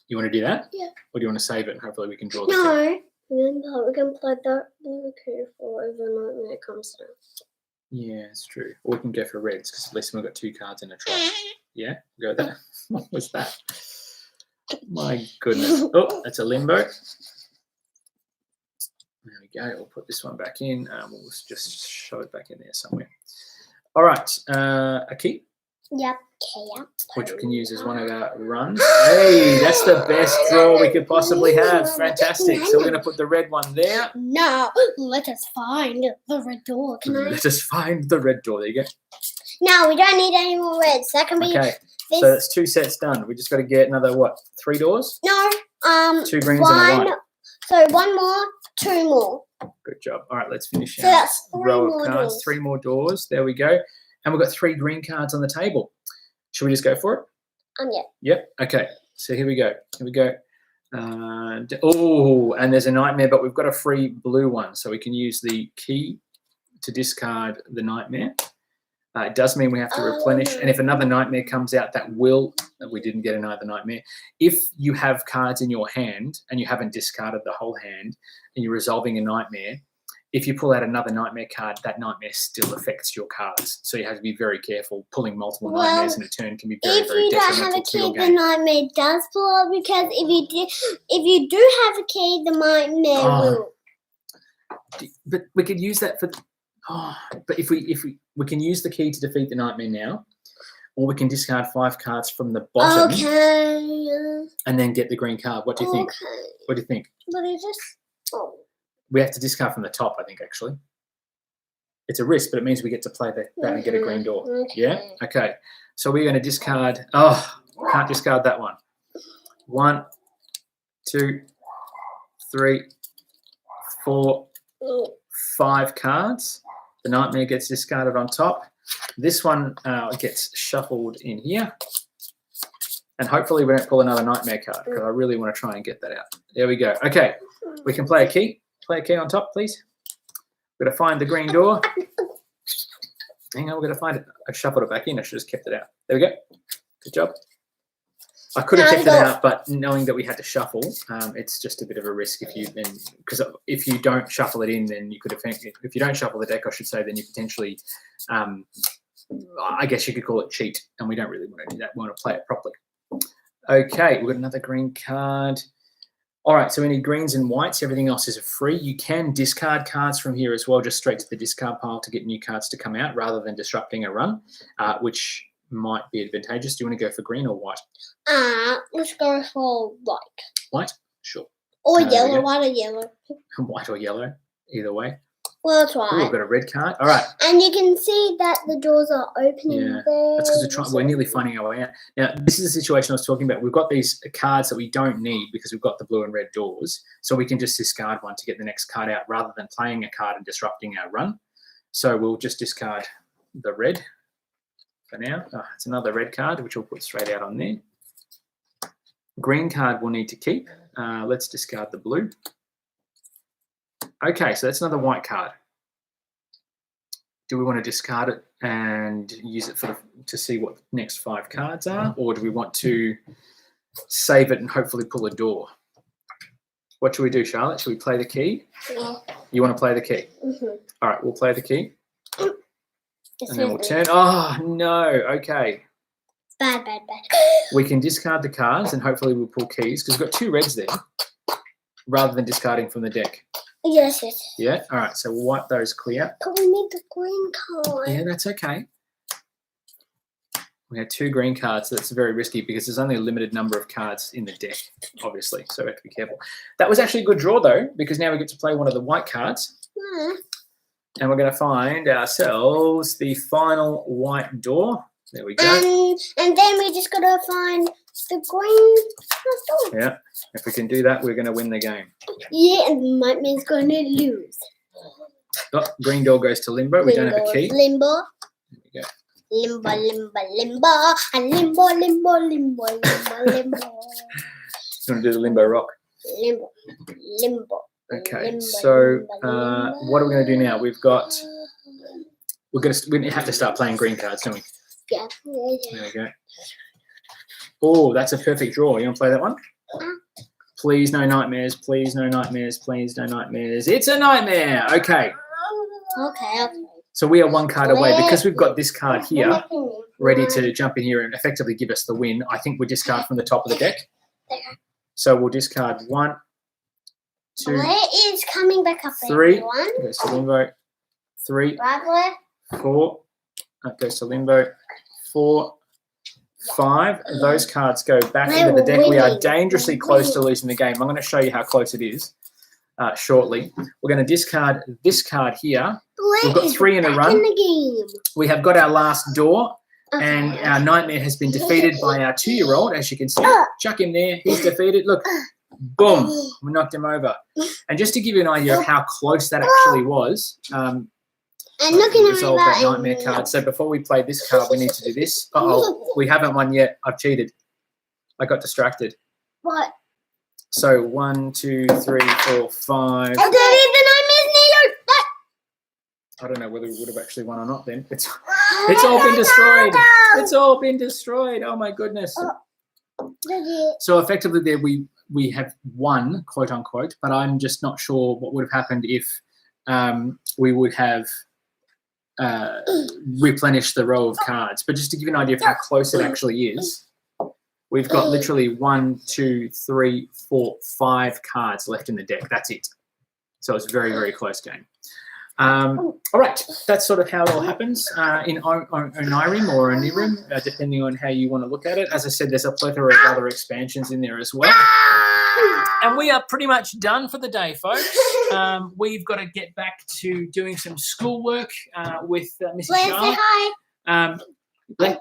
Speaker 1: You want to do that?
Speaker 2: Yeah.
Speaker 1: Or do you want to save it and hopefully we can draw the key?
Speaker 2: Remember, we can play the key for overnight when it comes down.
Speaker 1: Yeah, it's true. Or we can go for reds because at least we've got 2 cards in a trap. Yeah, go with that. What was that? My goodness. Oh, that's a limbo. There we go. We'll put this one back in. We'll just shove it back in there somewhere. All right. A key.
Speaker 2: Yep. Okay, yep.
Speaker 1: Which we can use as one of our runs. Hey, that's the best draw we could possibly have. Fantastic. So we're going to put the red one there.
Speaker 2: No, let us find the red door.
Speaker 1: Let us find the red door. There you go.
Speaker 2: No, we don't need any more reds. That can be.
Speaker 1: Okay. So that's 2 sets done. We just got to get another, what, 3 doors?
Speaker 2: No.
Speaker 1: 2 greens and a white.
Speaker 2: So 1 more, 2 more.
Speaker 1: Good job. All right, let's finish
Speaker 2: So that's 3
Speaker 1: row
Speaker 2: more
Speaker 1: of cards.
Speaker 2: doors.
Speaker 1: 3 more doors. There we go. And we've got 3 green cards on the table. Should we just go for it?
Speaker 2: Yeah.
Speaker 1: Yep. Okay. So here we go. Here we go. Oh, and there's a nightmare, but we've got a free blue one. So we can use the key to discard the nightmare. It does mean we have to replenish. And if another nightmare comes out, we didn't get another nightmare. If you have cards in your hand and you haven't discarded the whole hand and you're resolving a nightmare, if you pull out another nightmare card, that nightmare still affects your cards. So you have to be very careful. Pulling multiple nightmares in a turn can be very, very detrimental to your game.
Speaker 2: If you don't have a key, the nightmare does pull out, because if you do have a key, the nightmare will.
Speaker 1: But we could use that for. But if we can use the key to defeat the nightmare now, or we can discard 5 cards from the bottom.
Speaker 2: Okay.
Speaker 1: And then get the green card. What do you think?
Speaker 2: Okay.
Speaker 1: What do you think?
Speaker 2: But it just. Oh.
Speaker 1: We have to discard from the top, I think, actually. It's a risk, but it means we get to play that and get a green door.
Speaker 2: Okay.
Speaker 1: Yeah? Okay. So we're going to discard. Oh, can't discard that one. 1, 2, 3, 4, 5 cards. The nightmare gets discarded on top. This one gets shuffled in here. And hopefully we don't pull another nightmare card because I really want to try and get that out. There we go. Okay. We can play a key. Play a key on top, please. We're going to find the green door. Hang on, we're going to find it. I shuffled it back in. I should have just kept it out. There we go. Good job. I could have kept it out, but knowing that we had to shuffle, it's just a bit of a risk because if you don't shuffle it in, then you could have. If you don't shuffle the deck, I should say, then you potentially, I guess you could call it cheat, and we don't really want to do that. We want to play it properly. Okay, we've got another green card. All right, so we need greens and whites. Everything else is free. You can discard cards from here as well, just straight to the discard pile to get new cards to come out rather than disrupting a run, which might be advantageous. Do you want to go for green or white?
Speaker 2: Let's go for white.
Speaker 1: White? Sure.
Speaker 2: Or yellow, white or yellow.
Speaker 1: White or yellow, either way.
Speaker 2: Well, it's white.
Speaker 1: Ooh, we've got a red card. All right.
Speaker 2: And you can see that the doors are opening there.
Speaker 1: That's because we're nearly finding our way out. Now, this is the situation I was talking about. We've got these cards that we don't need because we've got the blue and red doors. So we can just discard one to get the next card out rather than playing a card and disrupting our run. So we'll just discard the red for now. It's another red card, which we'll put straight out on there. Green card we'll need to keep. Let's discard the blue. Okay, so that's another white card. Do we want to discard it and use it to see what the next 5 cards are, or do we want to save it and hopefully pull a door? What should we do, Charlotte? Should we play the key?
Speaker 2: Yeah.
Speaker 1: You want to play the key?
Speaker 2: Mm-hmm.
Speaker 1: All right, we'll play the key. And then we'll turn. Oh, no. Okay.
Speaker 2: Bad.
Speaker 1: We can discard the cards and hopefully we'll pull keys because we've got 2 reds there rather than discarding from the deck.
Speaker 2: Yes.
Speaker 1: Yeah? All right, so we'll wipe those clear.
Speaker 2: But we need the green card.
Speaker 1: Yeah, that's okay. We have 2 green cards, so that's very risky because there's only a limited number of cards in the deck, obviously, so we have to be careful. That was actually a good draw, though, because now we get to play one of the white cards. And we're going to find ourselves the final white door. There we go.
Speaker 2: And then we just got to find the green door.
Speaker 1: Yeah, if we can do that, we're going to win the game.
Speaker 2: Yeah, and Nightmare's going to lose.
Speaker 1: Oh, green door goes to limbo. We don't have a key.
Speaker 2: Limbo.
Speaker 1: There we go.
Speaker 2: Limbo, and limbo.
Speaker 1: You want to do the limbo rock?
Speaker 2: Limbo.
Speaker 1: Okay, so what are we going to do now? We have to start playing green cards, don't we?
Speaker 2: Yeah.
Speaker 1: There we go. Oh, that's a perfect draw. You want to play that one? Please no nightmares. Please no nightmares. Please no nightmares. It's a nightmare. Okay.
Speaker 2: Okay.
Speaker 1: So we are 1 card away because we've got this card here ready to jump in here and effectively give us the win. I think we discard from the top of the deck. So we'll discard 1, 2,
Speaker 2: Where is coming back up?
Speaker 1: 3.
Speaker 2: Everyone?
Speaker 1: Goes to limbo. 3,
Speaker 2: Right,
Speaker 1: 4. That goes to limbo. 4, 5. Those cards go back into the deck. We are dangerously close to losing the game. I'm going to show you how close it is shortly. We're going to discard this card here. We've got 3 in a run. We have got our last door, and our nightmare has been defeated by our 2-year-old, as you can see. Chuck him there. He's defeated. Look. Boom. We knocked him over. And just to give you an idea of how close that actually was,
Speaker 2: and looking at
Speaker 1: resolve that nightmare card. So before we play this card, we need to do this. Uh-oh, we haven't won yet. I've cheated. I got distracted.
Speaker 2: What?
Speaker 1: So 1, 2, 3, 4, 5. I don't know whether we would have actually won or not then. It's all been destroyed. It's all been destroyed. Oh my goodness. So effectively there we have won, quote unquote, but I'm just not sure what would have happened if we would have replenished the row of cards. But just to give you an idea of how close it actually is, we've got literally 1, 2, 3, 4, 5 cards left in the deck. That's it. So it's a very, very close game. All right, that's sort of how it all happens in Onirim or Onirim, depending on how you want to look at it. As I said, there's a plethora of other expansions in there as well. And we are pretty much done for the day, folks. We've got to get back to doing some schoolwork with Mrs. Charlotte.
Speaker 2: Say hi.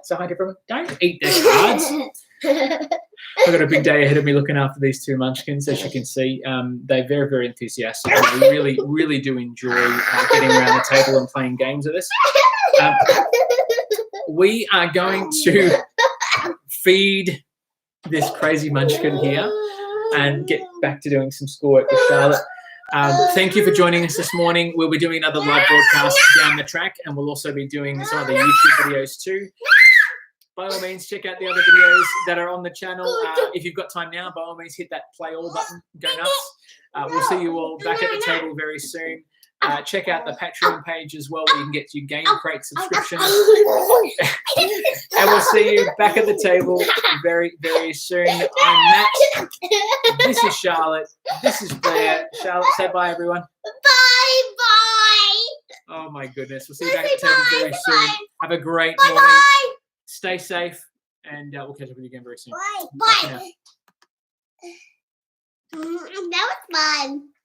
Speaker 1: Say hi to everyone. Don't eat their cards. I've got a big day ahead of me looking after these 2 munchkins, as you can see. They're very, very enthusiastic. And they really, really do enjoy getting around the table and playing games with us. We are going to feed this crazy munchkin here and get back to doing some schoolwork with Charlotte. Thank you for joining us this morning. We'll be doing another live broadcast down the track, and we'll also be doing some other YouTube videos too. By all means, check out the other videos that are on the channel. If you've got time now, by all means, hit that play all button. Go nuts. We'll see you all back at the table very soon. Check out the Patreon page as well, where you can get your Game Crate subscription. And we'll see you back at the table very, very soon. I'm Matt. This is Charlotte. This is Blair. Charlotte, say bye, everyone.
Speaker 2: Bye.
Speaker 1: Oh, my goodness. We'll see you back at the table very soon. Have a great morning. Stay safe, and we'll catch up with you again very soon.
Speaker 2: Bye. That was fun.